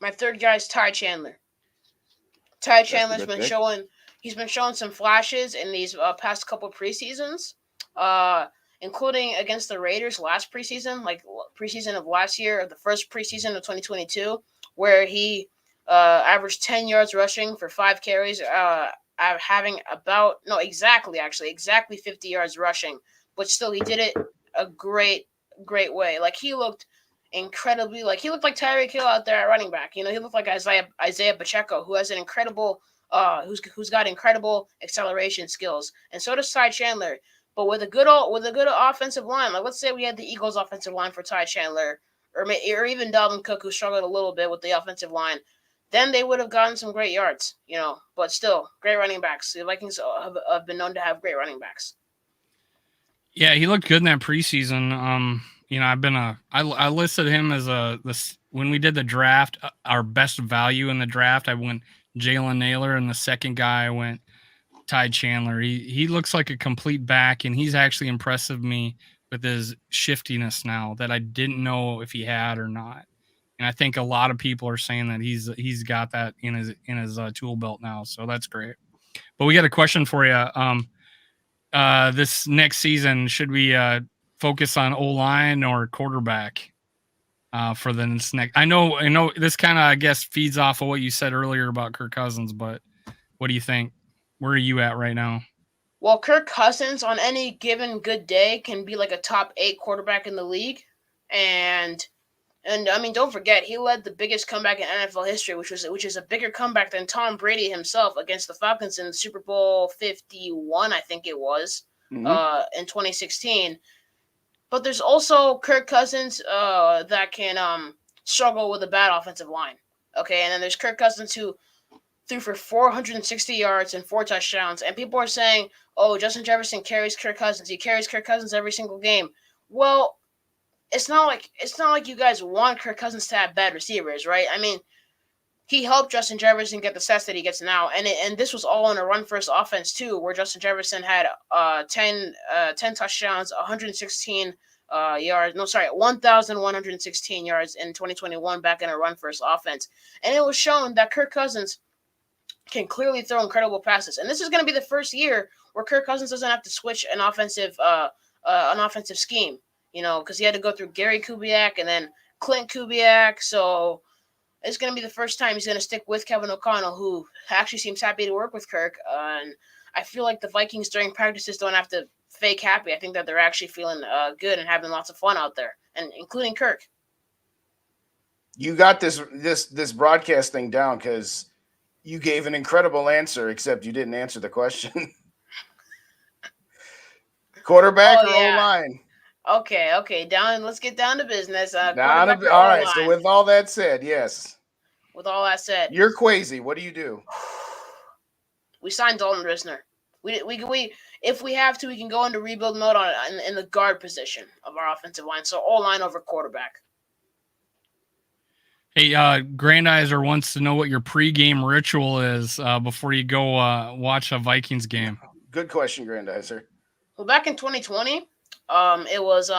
S5: My 3rd guy is Ty Chandler. Ty Chandler's been showing some flashes in these past couple preseasons. Including against the Raiders last preseason, like preseason of last year, the first preseason of 2022, where he averaged 10 yards rushing for 5 carries, having exactly 50 yards rushing. But still, he did it a great way. Like he looked incredibly, he looked like Tyreek Hill out there at running back. He looked like Isaiah Pacheco, who has an incredible, who's got incredible acceleration skills, and so does Ty Chandler. But with a good offensive line, like let's say we had the Eagles' offensive line for Ty Chandler, or even Dalvin Cook, who struggled a little bit with the offensive line, then they would have gotten some great yards, But still, great running backs. The Vikings have been known to have great running backs.
S3: Yeah, he looked good in that preseason. I listed him as when we did the draft, our best value in the draft. I went Jalen Naylor, and the second guy I went Ty Chandler. He looks like a complete back, and he's actually impressive me with his shiftiness now that I didn't know if he had or not. And I think a lot of people are saying that he's got that in his tool belt now, so that's great. But we got a question for you. this next season, should we focus on O-line or quarterback for the next? I know this kind of, I guess, feeds off of what you said earlier about Kirk Cousins, but what do you think? Where are you at right now?
S5: Well, Kirk Cousins on any given good day can be like a top 8 quarterback in the league, and I mean, don't forget, he led the biggest comeback in NFL history, which is a bigger comeback than Tom Brady himself against the Falcons in Super Bowl 51, I think it was, in 2016. But there's also Kirk Cousins that can struggle with a bad offensive line. Okay, and then there's Kirk Cousins who threw for 460 yards and 4 touchdowns, and people are saying, "Oh, Justin Jefferson carries Kirk Cousins. He carries Kirk Cousins every single game." Well, it's not like you guys want Kirk Cousins to have bad receivers, right? I mean, he helped Justin Jefferson get the stats that he gets now, and this was all in a run first offense too, where Justin Jefferson had 10 touchdowns, 116 yards. No, sorry, 1,116 yards in 2021 back in a run first offense, and it was shown that Kirk Cousins can clearly throw incredible passes, and this is going to be the first year where Kirk Cousins doesn't have to switch an offensive scheme. You know, because he had to go through Gary Kubiak and then Clint Kubiak. So it's going to be the first time he's going to stick with Kevin O'Connell, who actually seems happy to work with Kirk. And I feel like the Vikings during practices don't have to fake happy. I think that they're actually feeling good and having lots of fun out there, and including Kirk.
S4: You got this broadcast thing down because you gave an incredible answer, except you didn't answer the question. Quarterback or O-line?
S5: Okay. Let's get down to business.
S4: All right. So with all that said, yes.
S5: With all that said,
S4: you're crazy. What do you do?
S5: We signed Dalton Risner. We if we have to, we can go into rebuild mode in the guard position of our offensive line. So O-line over quarterback.
S3: Hey, Grandizer wants to know what your pregame ritual is before you go watch a Vikings game.
S4: Good question, Grandizer.
S5: Well, back in 2020. It was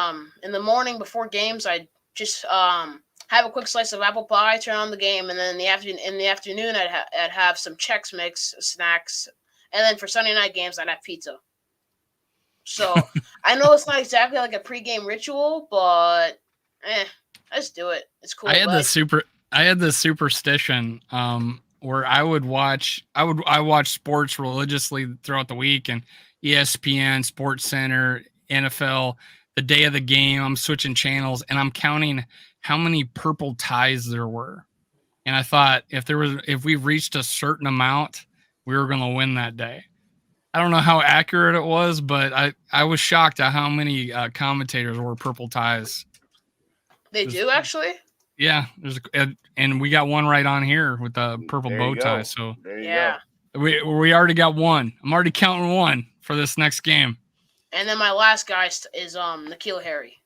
S5: in the morning before games. I'd just have a quick slice of apple pie, turn on the game, and then in the afternoon I'd have some Chex Mix snacks, and then for Sunday night games I'd have pizza. So I know it's not exactly like a pregame ritual, but let's do it. It's cool.
S3: I had this superstition where I watch sports religiously throughout the week, and ESPN, Sports Center, NFL, the day of the game, I'm switching channels and I'm counting how many purple ties there were. And I thought if we reached a certain amount, we were going to win that day. I don't know how accurate it was, but I was shocked at how many commentators wore purple ties.
S5: They do actually?
S3: Yeah. And we got one right on here with the purple bow tie. So
S5: yeah,
S3: we already got one. I'm already counting one for this next game.
S5: And then my last guy is N'Keal Harry.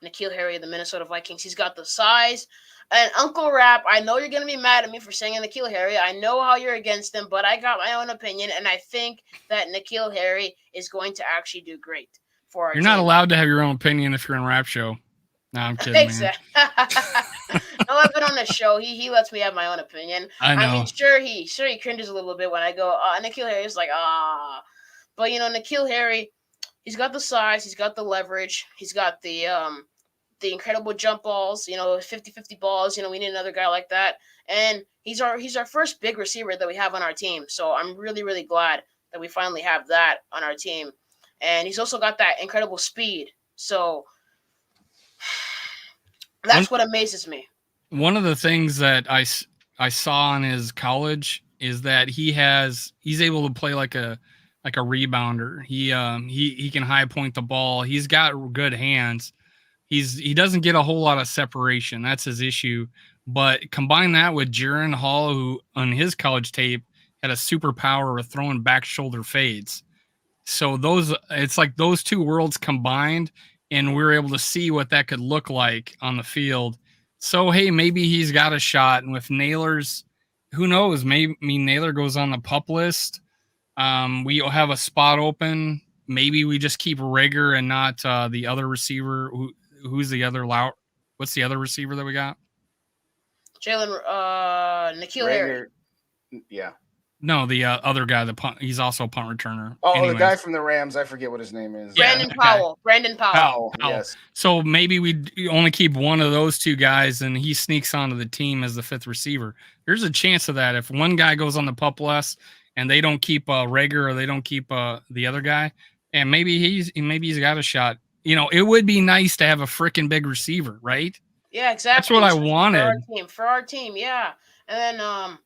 S5: N'Keal Harry of the Minnesota Vikings. He's got the size. And Uncle Rap, I know you're going to be mad at me for saying N'Keal Harry. I know how you're against him, but I got my own opinion, and I think that N'Keal Harry is going to actually do great for our team.
S3: You're not allowed to have your own opinion if you're in Rap Show. No, I'm kidding,
S5: exactly. No, I've been on the show. He lets me have my own opinion.
S3: I know.
S5: I mean, sure he cringes a little bit when I go, N'Keal Harry is like, But, N'Keal Harry, he's got the size, he's got the leverage, he's got the incredible jump balls, 50-50 balls. We need another guy like that. And he's our first big receiver that we have on our team. So I'm really, really glad that we finally have that on our team. And he's also got that incredible speed. So that's what amazes me.
S3: One of the things that I saw in his college is that he's able to play like a rebounder. He can high point the ball. He's got good hands. He doesn't get a whole lot of separation. That's his issue. But combine that with Jaron Hall, who on his college tape had a superpower of throwing back shoulder fades. So it's like those two worlds combined, and we're able to see what that could look like on the field. So, hey, maybe he's got a shot. And with Naylor's, who knows? Maybe Naylor goes on the PUP list. We'll have a spot open. Maybe we just keep Rager and not the other receiver. Who's the other What's the other receiver that we got?
S5: N'Keal Harry.
S4: Yeah.
S3: No, the other guy, the punt. He's also a punt returner.
S4: Oh,
S3: Anyways.
S4: the guy from the Rams. I forget what his name is.
S5: Brandon Powell. Brandon Powell.
S4: Yes.
S3: So maybe we only keep one of those two guys, and he sneaks onto the team as the fifth receiver. There's a chance of that. If one guy goes on the pup list and they don't keep Rager or they don't keep the other guy, and maybe he's got a shot. It would be nice to have a freaking big receiver, right?
S5: Yeah, exactly.
S3: That's what I wanted
S5: for our team. Yeah, and then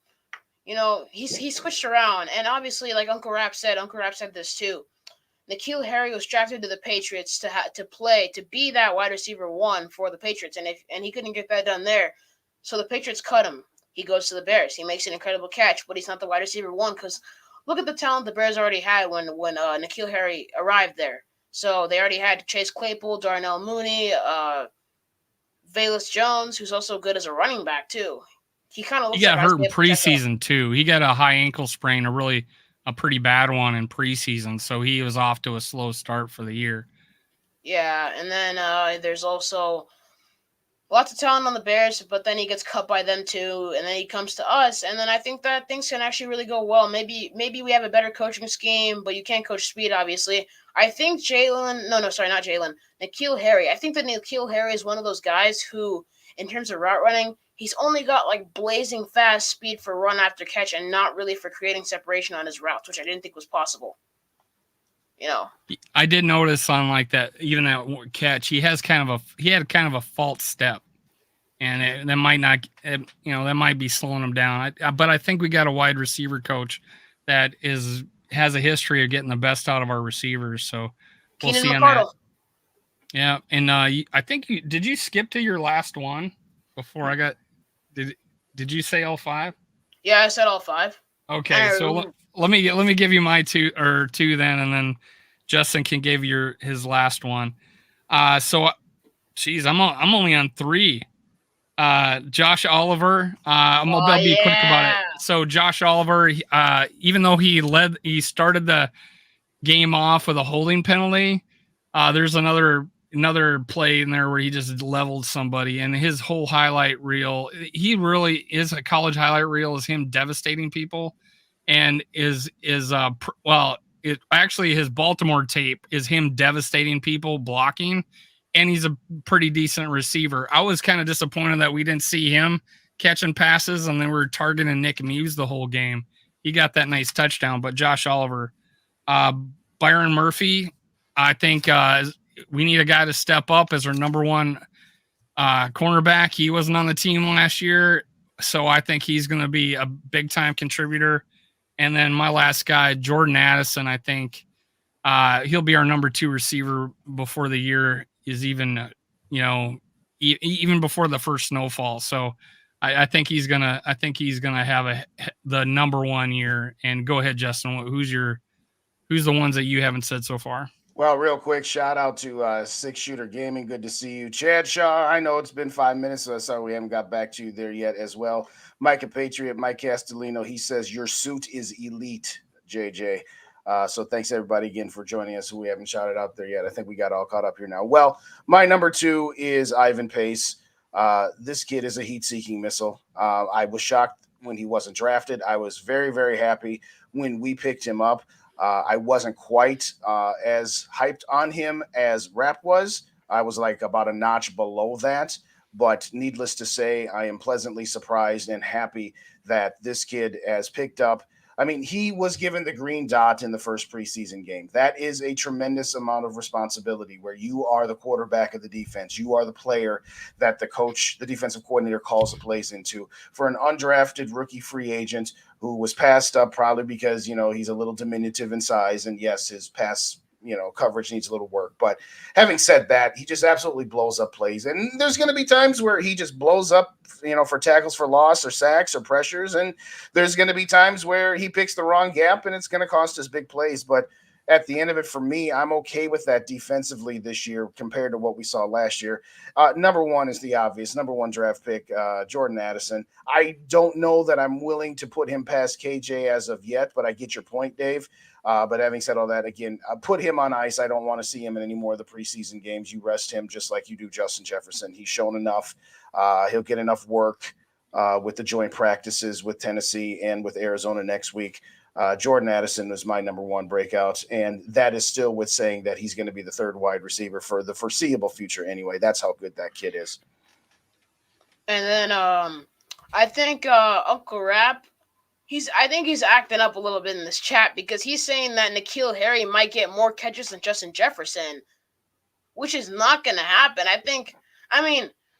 S5: he switched around, and obviously, like Uncle Rap said this too. N'Keal Harry was drafted to the Patriots to be that wide receiver 1 for the Patriots, and he couldn't get that done there, so the Patriots cut him. He goes to the Bears. He makes an incredible catch, but he's not the wide receiver 1 because look at the talent the Bears already had when N'Keal Harry arrived there. So they already had Chase Claypool, Darnell Mooney, Velus Jones, who's also good as a running back too. He kind of looks.
S3: He got hurt in preseason too. He got a high ankle sprain, a pretty bad one in preseason, so he was off to a slow start for the year.
S5: Yeah, and then there's also lots of talent on the Bears, but then he gets cut by them too, and then he comes to us, and then I think that things can actually really go well. Maybe we have a better coaching scheme, but you can't coach speed, obviously. I think N'Keal Harry. I think that N'Keal Harry is one of those guys who, in terms of route running, he's only got like blazing fast speed for run after catch and not really for creating separation on his routes, which I didn't think was possible.
S3: I did notice on like that, even that catch, he had kind of a false step, and that might be slowing him down. But I think we got a wide receiver coach that has a history of getting the best out of our receivers. So we'll see on that. Yeah, and I think did you skip to your last one before I got? Did you say all 5?
S5: Yeah, I said all 5.
S3: Okay, so let me give you my two then, and then Justin can give you his last one. Geez, I'm only on 3. Josh Oliver. I'll be quick about it. So Josh Oliver, even though he started the game off with a holding penalty, there's another play in there where he just leveled somebody, and his whole highlight reel, he really is a college highlight reel, is him devastating people, and actually his Baltimore tape is him devastating people blocking, and he's a pretty decent receiver. I was kind of disappointed that we didn't see him catching passes, and then we were targeting Nick Muse the whole game. He got that nice touchdown, but Josh Oliver, Byron Murphy, I think we need a guy to step up as our number 1 cornerback. He wasn't on the team last year, so I think he's going to be a big-time contributor. And then my last guy, Jordan Addison, I think he'll be our number 2 receiver before the year is even, even before the first snowfall. So I think he's gonna have the number 1 year. And go ahead, Justin. Who's the ones that you haven't said so far?
S4: Well, real quick, shout out to Six Shooter Gaming. Good to see you. Chad Shaw, I know it's been 5 minutes, so sorry we haven't got back to you there yet as well. Micah Patriot, Mike Castellino, he says, your suit is elite, JJ. So thanks, everybody, again, for joining us who we haven't shouted out there yet. I think we got all caught up here now. Well, my number 2 is Ivan Pace. This kid is a heat-seeking missile. I was shocked when he wasn't drafted. I was very, very happy when we picked him up. I wasn't quite as hyped on him as Rap was. I was like about a notch below that. But needless to say, I am pleasantly surprised and happy that this kid has picked up. I mean, he was given the green dot in the first preseason game. That is a tremendous amount of responsibility where you are the quarterback of the defense. You are the player that the coach, the defensive coordinator, calls the plays into. For an undrafted rookie free agent who was passed up probably because, he's a little diminutive in size. And yes, his pass coverage needs a little work. But having said that, he just absolutely blows up plays. And there's going to be times where he just blows up, for tackles for loss or sacks or pressures. And there's going to be times where he picks the wrong gap and it's going to cost us big plays. But at the end of it, for me, I'm okay with that defensively this year compared to what we saw last year. Number 1 is the obvious. Number 1 draft pick, Jordan Addison. I don't know that I'm willing to put him past KJ as of yet, but I get your point, Dave. But having said all that, again, put him on ice. I don't want to see him in any more of the preseason games. You rest him just like you do Justin Jefferson. He's shown enough. He'll get enough work. with the joint practices with Tennessee and with Arizona next week. Jordan Addison was my number one breakout, and that is still with saying that he's going to be the third wide receiver for the foreseeable future anyway. That's how good that kid is.
S5: And then I think Uncle Rap, I think he's acting up a little bit in this chat because he's saying that N'Keal Harry might get more catches than Justin Jefferson, which is not going to happen.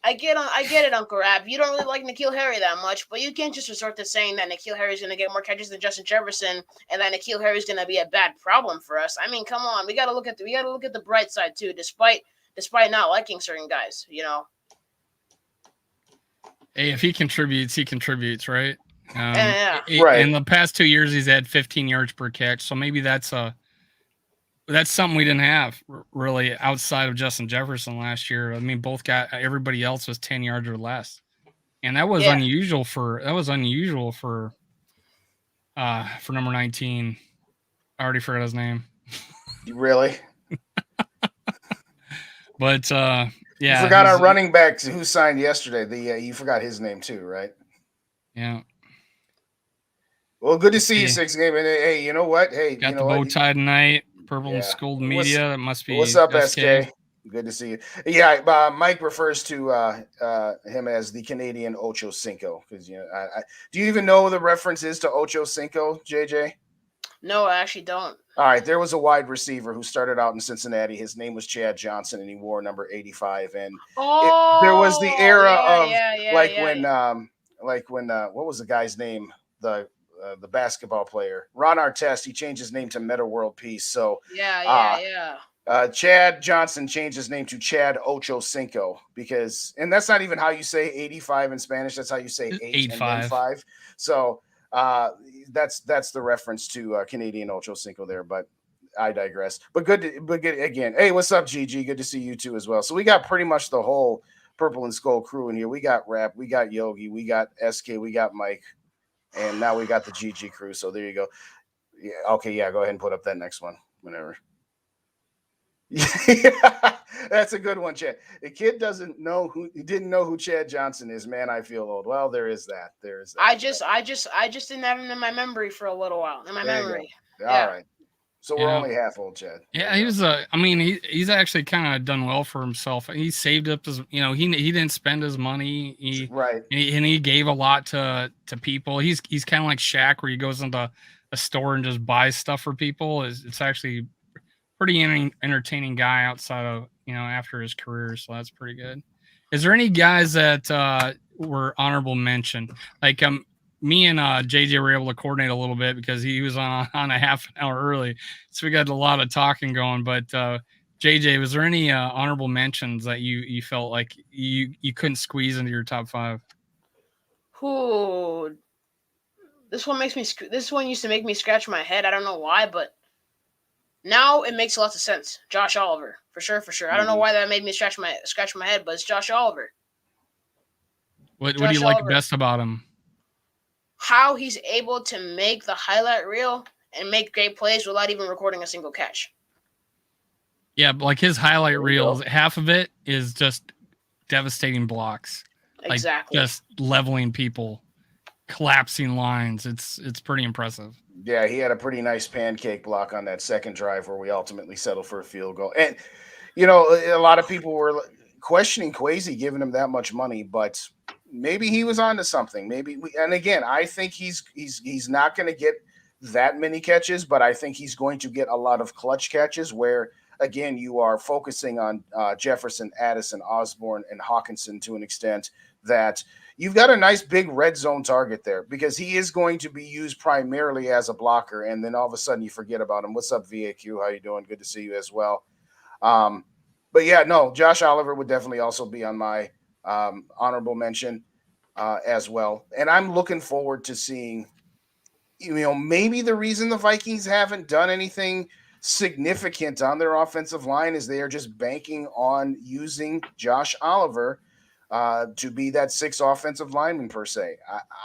S5: I get it, Uncle Rap. You don't really like N'Keal Harry that much, but you can't just resort to saying that N'Keal Harry is going to get more catches than Justin Jefferson and that N'Keal Harry is going to be a bad problem for us. I mean, come on, we got to look at the bright side too, despite not liking certain guys, you know.
S3: Hey, if he contributes, right?
S5: Yeah.
S4: Right.
S3: In the past 2 years, he's had 15 yards per catch, so maybe that's something we didn't have really outside of Justin Jefferson last year. I mean, everybody else was 10 yards or less, and that was unusual for number 19. I already forgot his name.
S4: Really?
S3: But yeah,
S4: you forgot our running back who signed yesterday. You forgot his name too, right?
S3: Yeah.
S4: Well, good to see you, 6 Game. And hey, you know what? Hey,
S3: got the bow tie tonight. Purple and Gold Media. That must be.
S4: What's up, SK? Good to see you. Yeah, Mike refers to him as the Canadian Ocho Cinco because do you even know the references to Ocho Cinco, JJ?
S5: No, I actually don't.
S4: All right, there was a wide receiver who started out in Cincinnati. His name was Chad Johnson, and he wore number 85. And there was the era when what was the guy's name? The basketball player Ron Artest. He changed his name to Meta World Peace. So Chad Johnson changed his name to Chad Ocho Cinco and that's not even how you say 85 in Spanish. That's how you say 8 and then 5. So that's the reference to Canadian Ocho Cinco there. But I digress. But good again. Hey, what's up, GG? Good to see you too as well. So we got pretty much the whole Purple and Skull crew in here. We got Rap, we got Yogi, we got SK, we got Mike. And now we got the GG crew. So there you go. Yeah. Okay. Yeah. Go ahead and put up that next one whenever. That's a good one, Chad. The kid didn't know who Chad Johnson is. Man, I feel old. Well, there is that. I just
S5: didn't have him in my memory for a little while. In my memory.
S4: All right. So we're only half old, Chad.
S3: Yeah, he was he's actually kind of done well for himself. He saved up his, he didn't spend his money. He gave a lot to people. He's kind of like Shaq, where he goes into a store and just buys stuff for people. It's actually pretty entertaining guy outside of, after his career. So that's pretty good. Is there any guys that were honorable mention? Like me and JJ were able to coordinate a little bit because he was on a half an hour early. So we got a lot of talking going. But JJ, was there any honorable mentions that you felt like you couldn't squeeze into your top 5?
S5: Ooh, this one used to make me scratch my head. I don't know why, but now it makes lots of sense. Josh Oliver, for sure. I don't know why that made me scratch my head, but it's Josh Oliver.
S3: What do you like best about him?
S5: How he's able to make the highlight reel and make great plays without even recording a single catch.
S3: Yeah, but like his highlight reels, half of it is just devastating blocks.
S5: Exactly.
S3: Like just leveling people, collapsing lines. It's pretty impressive.
S4: Yeah, he had a pretty nice pancake block on that second drive where we ultimately settled for a field goal. And, a lot of people were questioning Kwesi giving him that much money, but maybe he was onto something. And again, I think he's not going to get that many catches, but I think he's going to get a lot of clutch catches where, again, you are focusing on Jefferson, Addison, Osborne, and Hawkinson to an extent that you've got a nice big red zone target there because he is going to be used primarily as a blocker, and then all of a sudden you forget about him. What's up, VAQ? How you doing? Good to see you as well. But yeah, no, Josh Oliver would definitely also be on my honorable mention as well. And I'm looking forward to seeing, maybe the reason the Vikings haven't done anything significant on their offensive line is they are just banking on using Josh Oliver to be that 6th offensive lineman per se.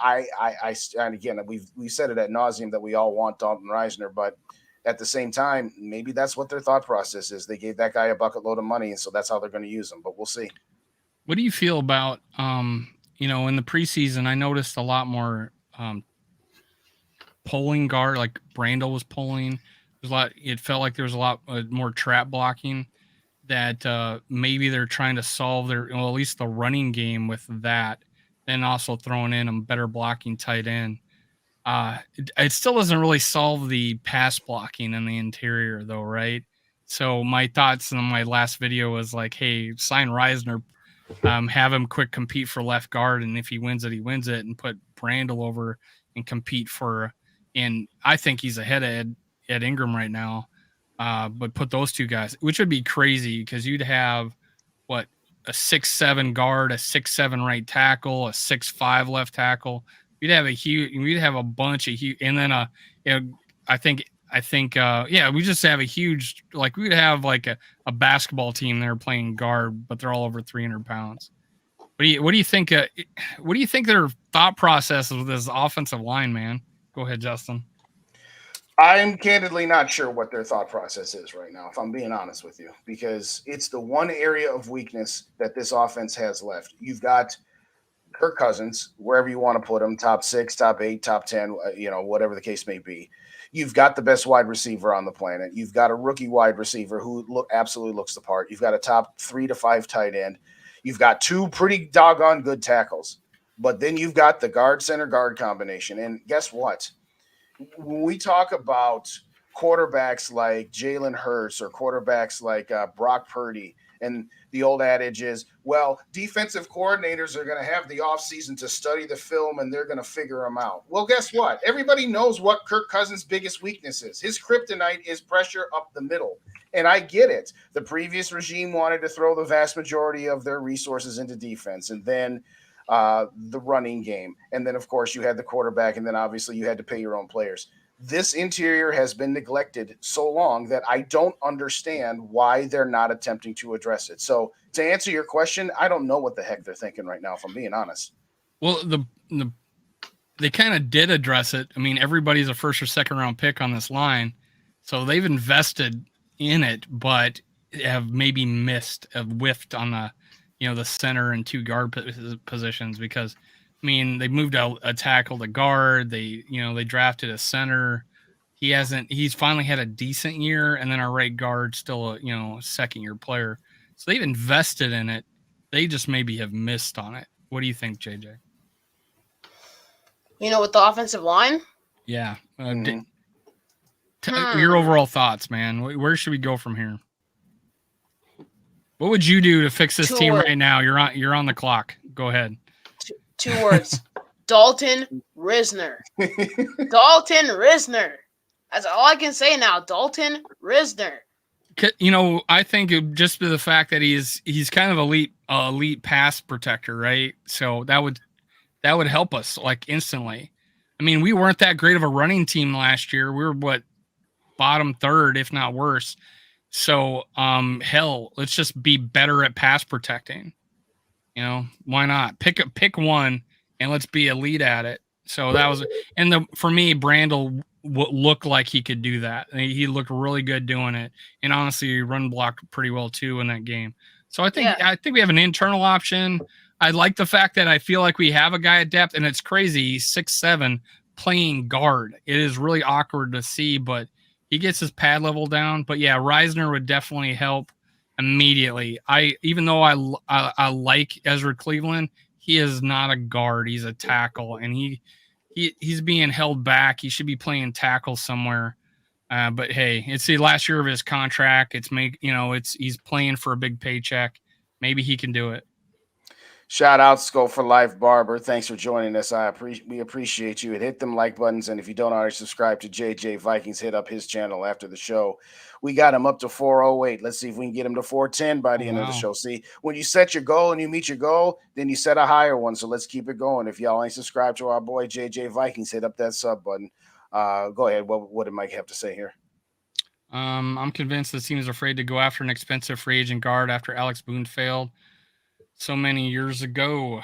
S4: And again, we've said it ad nauseum that we all want Dalton Reisner, but at the same time, maybe that's what their thought process is. They gave that guy a bucket load of money, and so that's how they're going to use him. But we'll see.
S3: What do you feel about you know, in the preseason, I noticed a lot more pulling guard, like Brandel was pulling. There's a lot. It felt like there was a lot more trap blocking. That maybe they're trying to solve their, well, at least the running game with that, then also throwing in a better blocking tight end. It still doesn't really solve the pass blocking in the interior, though, right? So my thoughts in my last video was like, hey, sign Reisner, have him quick compete for left guard, and if he wins it, he wins it, and put Brandel over and compete for. And I think he's ahead of Ed Ingram right now. But put those two guys, which would be crazy because you'd have what, a 6'7" guard, a 6'7" right tackle, a 6'5" left tackle. We'd have a bunch of huge, and then I think we just have a huge, like we'd have like a basketball team there playing guard, but they're all over 300 pounds. What do you think? What do you think their thought process is with this offensive line, man? Go ahead, Justin.
S4: I'm candidly not sure what their thought process is right now, if I'm being honest with you, because it's the one area of weakness that this offense has left. You've got Kirk Cousins, wherever you want to put him, top 6, top 8, top 10, whatever the case may be. You've got the best wide receiver on the planet. You've got a rookie wide receiver who absolutely looks the part. You've got a top 3 to 5 tight end. You've got 2 pretty doggone good tackles. But then you've got the guard center guard combination. And guess what? When we talk about quarterbacks like Jalen Hurts or quarterbacks like Brock Purdy, and the old adage is, well, defensive coordinators are going to have the offseason to study the film and they're going to figure them out. Well, guess what? Everybody knows what Kirk Cousins' biggest weakness is. His kryptonite is pressure up the middle. And I get it. The previous regime wanted to throw the vast majority of their resources into defense, and then the running game. And then, of course, you had the quarterback, and then obviously you had to pay your own players. This interior has been neglected so long that I don't understand why they're not attempting to address it. So to answer your question, I don't know what the heck they're thinking right now, if I'm being honest.
S3: Well, they kind of did address it. I mean, everybody's a first or second round pick on this line. So they've invested in it, but have maybe whiffed on the center and 2 guard positions, because I mean, they moved a tackle to guard. They drafted a center. He's finally had a decent year, and then our right guard still a second year player. So they've invested in it. They just maybe have missed on it. What do you think, JJ?
S5: With the offensive line?
S3: Yeah. Your overall thoughts, man. Where should we go from here? What would you do to fix this team right now? You're on the clock. Go ahead.
S5: 2 words. Dalton Risner. Dalton Risner. That's all I can say now. Dalton Risner.
S3: I think just the fact that he's kind of elite pass protector, right? So that would help us like instantly. I mean, we weren't that great of a running team last year. We were bottom 3rd, if not worse. So hell, let's just be better at pass protecting. Why not pick one and let's be elite at it. So that was, and for me, Brandel looked like he could do that. He looked really good doing it, and honestly, he run blocked pretty well too in that game. So I think we have an internal option. I like the fact that I feel like we have a guy at depth, and it's crazy. He's 6'7", playing guard. It is really awkward to see, but he gets his pad level down. But yeah, Reisner would definitely help immediately. Even though I like Ezra Cleveland, he is not a guard. He's a tackle, and he's being held back. He should be playing tackle somewhere. But hey, it's the last year of his contract. He's playing for a big paycheck. Maybe he can do it.
S4: Shout out SKOL for Life Barber. Thanks for joining us. We appreciate you. And hit them like buttons. And if you don't already subscribe to JJ Vikings, hit up his channel after the show. We got him up to 408. Let's see if we can get him to 410 by the end of the show. See, when you set your goal and you meet your goal, then you set a higher one. So let's keep it going. If y'all ain't subscribed to our boy JJ Vikings, hit up that sub button. Go ahead. What did Mike have to say here?
S3: I'm convinced the team is afraid to go after an expensive free agent guard after Alex Boone failed so many years ago.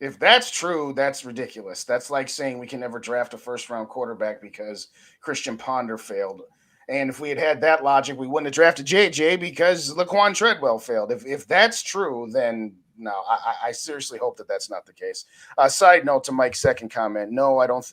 S4: If that's true, that's ridiculous. That's like saying we can never draft a first-round quarterback because Christian Ponder failed. And if we had that logic, we wouldn't have drafted JJ because Laquan Treadwell failed. If that's true, then no, I seriously hope that that's not the case. Side note to Mike's second comment. No, I don't.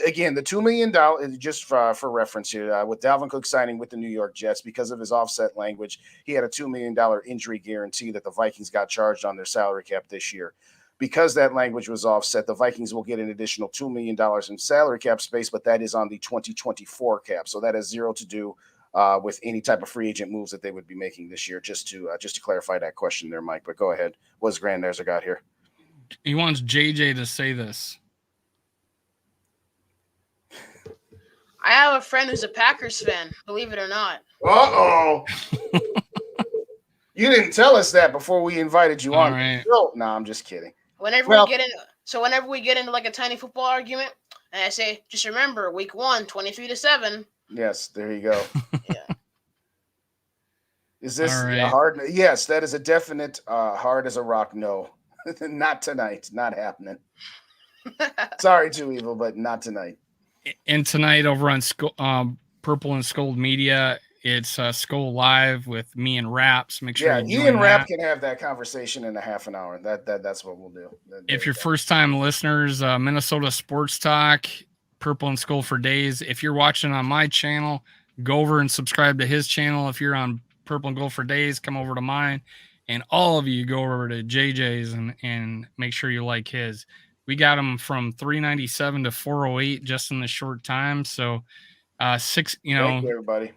S4: Again, the $2 million, just for reference here, with Dalvin Cook signing with the New York Jets, because of his offset language, he had a $2 million injury guarantee that the Vikings got charged on their salary cap this year. Because that language was offset, the Vikings will get an additional $2 million in salary cap space, but that is on the 2024 cap. So that has zero to do with any type of free agent moves that they would be making this year. Just to clarify that question there, Mike. But go ahead. What's Grand there's I got here?
S3: He wants JJ to say this.
S5: I have a friend who's a Packers fan, believe it or not.
S4: Uh-oh. You didn't tell us that before we invited you on.
S3: Right.
S4: No, I'm just kidding.
S5: Whenever we get into like a tiny football argument, and I say, just remember, week 1, 23-7.
S4: Yes, there you go.
S5: Yeah.
S4: Is this
S3: right.
S4: a hard? Yes, that is a definite hard as a rock no. Not tonight. Not happening. Sorry, Too Evil, but not tonight.
S3: And tonight over on Purple and SKOL Media, it's SKOL Live with me and Raps. Make sure
S4: you and Rap can have that conversation in a half an hour. That's what we'll do.
S3: If you're first-time listeners, Minnesota Sports Talk, Purple and SKOL for days. If you're watching on my channel, go over and subscribe to his channel. If you're on Purple and Gold for days, come over to mine. And all of you go over to JJ's and make sure you like his. We got him from 397 to 408 just in the short time. So, thank you,
S4: everybody.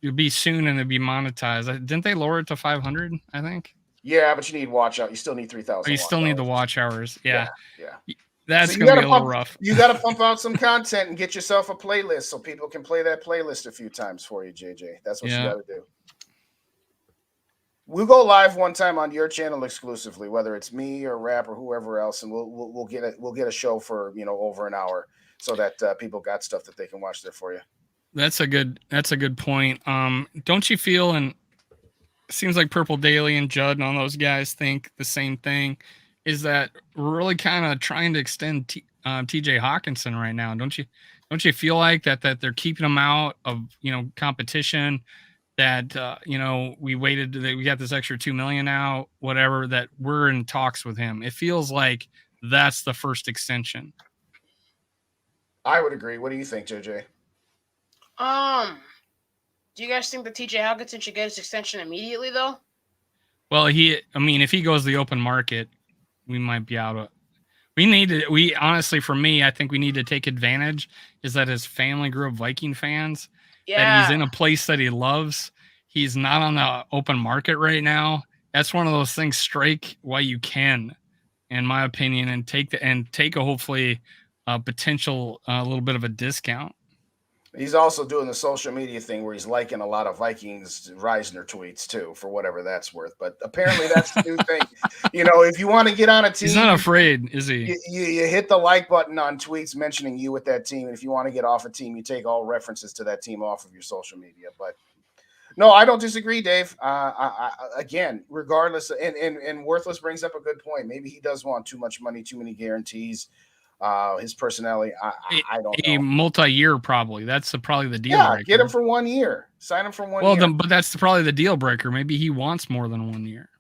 S3: It'll be soon and it'll be monetized. Didn't they lower it to 500? I think.
S4: Yeah, but you need watch out. You still need 3,000.
S3: You still need the watch hours. Yeah. That's
S4: so
S3: gonna be a little rough.
S4: You got to pump out some content and get yourself a playlist so people can play that playlist a few times for you, JJ. That's what you got to do. We'll go live one time on your channel exclusively, whether it's me or Rap or whoever else, and we'll get a show for over an hour so that people got stuff that they can watch there for you.
S3: That's a good point. Don't you feel, and it seems like Purple Daily and Judd and all those guys think the same thing, is that we're really kind of trying to extend TJ Hawkinson right now? Don't you feel like that they're keeping him out of competition? That we waited, that we got this extra $2 million now, whatever, that we're in talks with him. It feels like that's the first extension.
S4: I would agree. What do you think, JJ?
S5: Do you guys think that TJ Hawkinson should get his extension immediately though?
S3: Well, if he goes the open market, we might be out of. We honestly, for me, I think we need to take advantage is that his family grew up Viking fans.
S5: Yeah.
S3: That he's in a place that he loves. He's not on the open market right now. That's one of those things. Strike while you can, in my opinion, and take a hopefully potential a little bit of a discount.
S4: He's also doing the social media thing where he's liking a lot of Vikings Reisner tweets too, for whatever that's worth. But apparently that's the new thing. If you want to get on a team,
S3: he's not afraid, is he?
S4: You hit the like button on tweets mentioning you with that team. And if you want to get off a team, you take all references to that team off of your social media. But no, I don't disagree, Dave. Again, regardless, and Worthless brings up a good point. Maybe he does want too much money, too many guarantees. His personality, I don't know.
S3: A multi-year, probably. That's probably the deal breaker.
S4: Get him for 1 year. Sign him for 1 year.
S3: Well, but that's probably the deal breaker. Maybe he wants more than 1 year.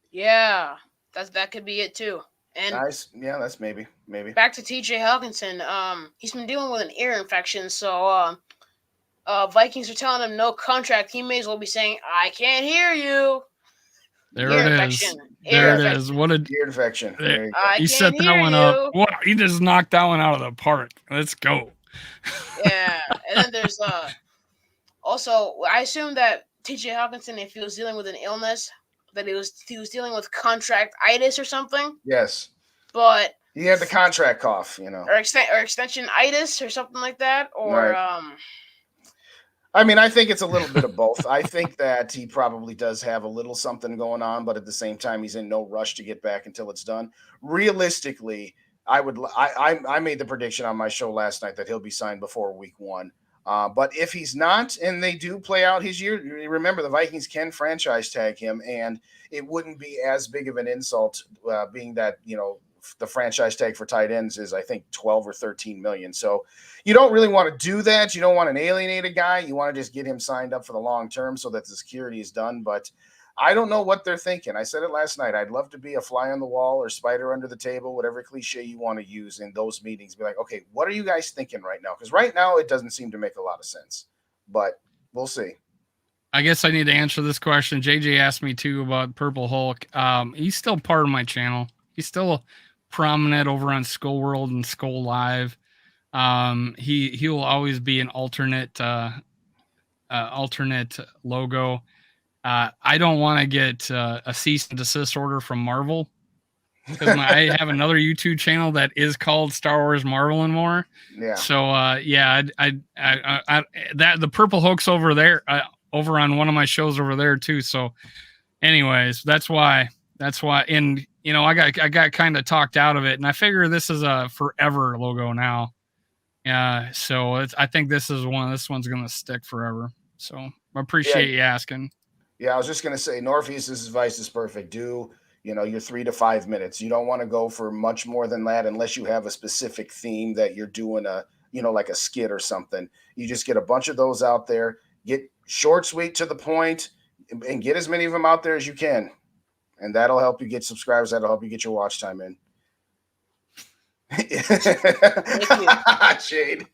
S5: Yeah, that could be it too. And
S4: nice. Yeah, that's maybe.
S5: Back to TJ Hawkinson. He's been dealing with an ear infection, so Vikings are telling him no contract. He may as well be saying, "I can't hear you."
S3: There it is. What a
S4: ear infection.
S3: He set that one up. What? He just knocked that one out of the park. Let's go.
S5: Yeah, and then there's also, I assume that TJ Hawkinson, if he was dealing with an illness, that he was dealing with contract-itis or something.
S4: Yes.
S5: But
S4: he had the contract cough,
S5: or extension-itis or something like that, or
S4: right. I think it's a little bit of both. I think that he probably does have a little something going on, but at the same time, he's in no rush to get back until it's done. Realistically, I made the prediction on my show last night that he'll be signed before week 1. But if he's not, and they do play out his year, remember the Vikings can franchise tag him, and it wouldn't be as big of an insult, being that the franchise tag for tight ends is, I think, 12 or 13 million. So you don't really want to do that. You don't want an alienated guy. You want to just get him signed up for the long term so that the security is done. But I don't know what they're thinking. I said it last night. I'd love to be a fly on the wall or spider under the table, whatever cliche you want to use in those meetings. Be like, okay, what are you guys thinking right now? Because right now it doesn't seem to make a lot of sense, but we'll see.
S3: I guess I need to answer this question. JJ asked me too about Purple Hulk. He's still part of my channel. He's still prominent over on SKOL World and SKOL Live. He will always be an alternate logo. I don't want to get a cease and desist order from Marvel because I have another YouTube channel that is called Star Wars Marvel and More.
S4: Yeah.
S3: So yeah, that the Purple Hulk's over there, over on one of my shows over there too. So, anyways, that's why. And you know, I got kind of talked out of it, and I figure this is a forever logo now. Yeah. So I think this one's gonna stick forever. So I appreciate you asking.
S4: Yeah, I was just gonna say, Northeast's advice is perfect. Do your 3 to 5 minutes. You don't want to go for much more than that unless you have a specific theme that you're doing like a skit or something. You just get a bunch of those out there. Get short, sweet, to the point, and get as many of them out there as you can, and that'll help you get subscribers. That'll help you get your watch time in. Shade,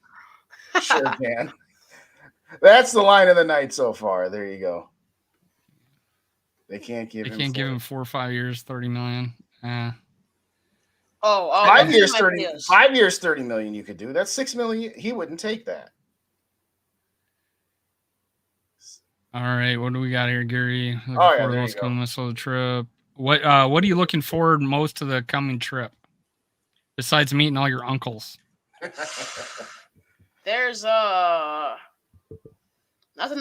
S4: sure can. That's the line of the night so far. There you go. They can't give him
S3: 4 or 5 years, 30 million.
S4: 5 years, 30. 5 years, 30 million. You could do that's 6 million. He wouldn't take that.
S3: All right, what do we got here, Gary?
S4: There you go.
S3: Minnesota trip. What are you looking forward most to the coming trip? Besides meeting all your uncles.
S5: There's nothing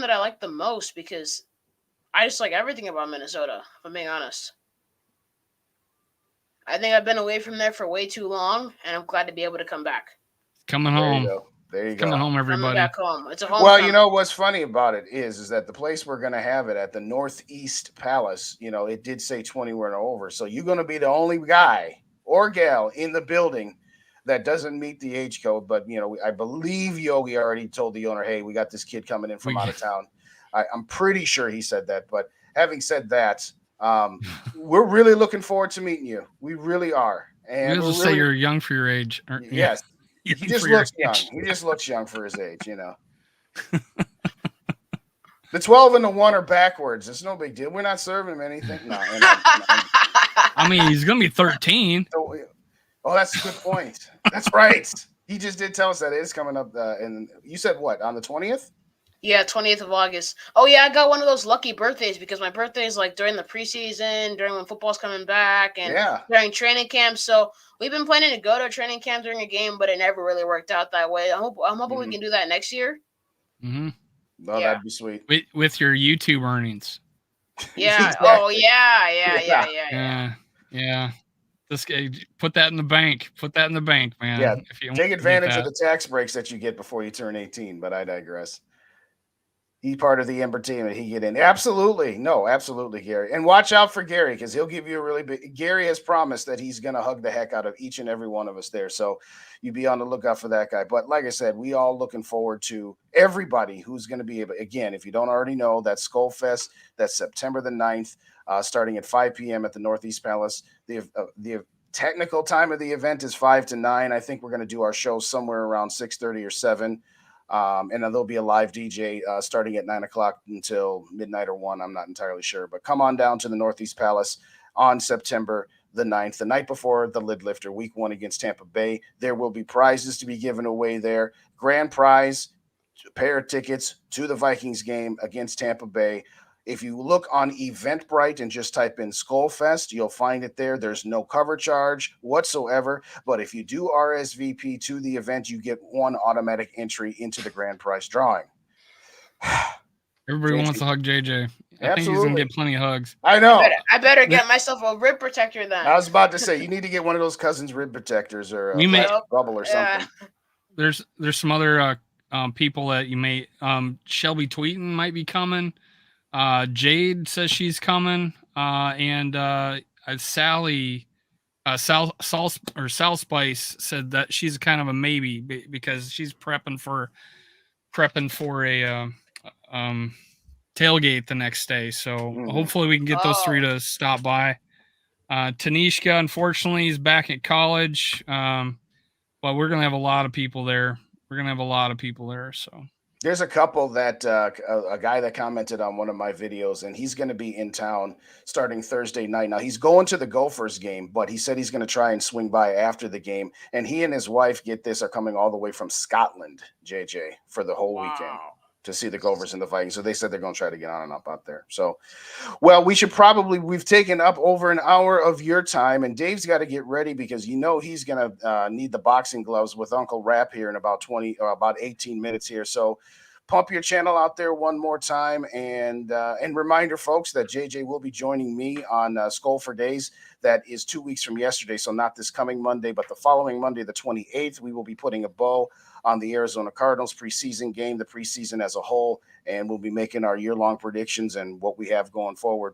S5: that I like the most because I just like everything about Minnesota, if I'm being honest. I think I've been away from there for way too long, and I'm glad to be able to come back.
S3: Coming home.
S4: There you go.
S3: Coming home, everybody.
S5: Coming back home. It's a home.
S4: Well, you know what's funny about it is that the place we're going to have it at, the Northeast Palace, it did say 21 or over. So you're going to be the only guy or gal in the building that doesn't meet the age code. But, I believe Yogi already told the owner, hey, we got this kid coming in from out of town. I'm pretty sure he said that. But having said that, we're really looking forward to meeting you. We really are. And
S3: we'll just say you're young for your age.
S4: Yes. He just looks young. He just looks young for his age, The 12 and the 1 are backwards. It's no big deal. We're not serving him anything. No.
S3: I mean, he's going to be 13.
S4: Oh, that's a good point. That's right. He just did tell us that it is coming up. And you said what, on the 20th?
S5: Yeah, 20th of August. Oh, yeah, I got one of those lucky birthdays because my birthday is like during the preseason, during when football's coming back, and during training camp. So we've been planning to go to a training camp during a game, but it never really worked out that way. I'm hoping we can do that next year.
S3: Mm-hmm.
S4: Oh, yeah. That'd be sweet.
S3: With your YouTube earnings.
S5: Yeah.
S4: Exactly.
S5: Oh, yeah.
S3: This guy, put that in the bank. Put that in the bank, man.
S4: Yeah. Take advantage of the tax breaks that you get before you turn 18, but I digress. He's part of the entertainment. He get in. Absolutely. No, absolutely, Gary. And watch out for Gary because he'll give you a really big – Gary has promised that he's going to hug the heck out of each and every one of us there. So you be on the lookout for that guy. But like I said, we all looking forward to everybody who's going to be able – again, if you don't already know, that's SKOL Fest. That's September the 9th, starting at 5 p.m. at the Northeast Palace. The technical time of the event is 5 to 9. I think we're going to do our show somewhere around 6:30 or 7. And then there'll be a live DJ starting at 9 o'clock until midnight or 1. I'm not entirely sure. But come on down to the Northeast Palace on September the 9th, the night before the lid lifter, week 1 against Tampa Bay. There will be prizes to be given away there. Grand prize, a pair of tickets to the Vikings game against Tampa Bay. If you look on Eventbrite and just type in SKOL Fest, you'll find it there. There's no cover charge whatsoever. But if you do RSVP to the event, you get 1 automatic entry into the grand prize drawing.
S3: Everybody wants to hug JJ. I think he's going to get plenty of hugs.
S4: I know.
S5: I better get myself a rib protector then.
S4: I was about to say, you need to get one of those Cousins rib protectors or a bubble or something.
S3: There's some other people that you may Shelby Tweeton might be coming. Jade says she's coming, and Sally, Sal Spice said that she's kind of a maybe because she's prepping for a tailgate the next day. So hopefully we can get those three to stop by. Tanishka, unfortunately, is back at college, but we're gonna have a lot of people there. So
S4: there's a couple that a guy that commented on one of my videos, and he's going to be in town starting Thursday night. Now he's going to the Gophers game, but he said he's going to try and swing by after the game. And he and his wife, get this, are coming all the way from Scotland, JJ, for the whole weekend to see the Gophers and the Vikings. So they said they're going to try to get on and up out there. So, well, we've taken up over an hour of your time, and Dave's got to get ready because he's going to need the boxing gloves with Uncle Rap here in about 18 minutes here. So pump your channel out there one more time, and reminder, folks, that JJ will be joining me on SKOL for Days. That is 2 weeks from yesterday, so not this coming Monday, but the following Monday, the 28th, we will be putting a bow on the Arizona Cardinals preseason game, the preseason as a whole, and we'll be making our year-long predictions and what we have going forward.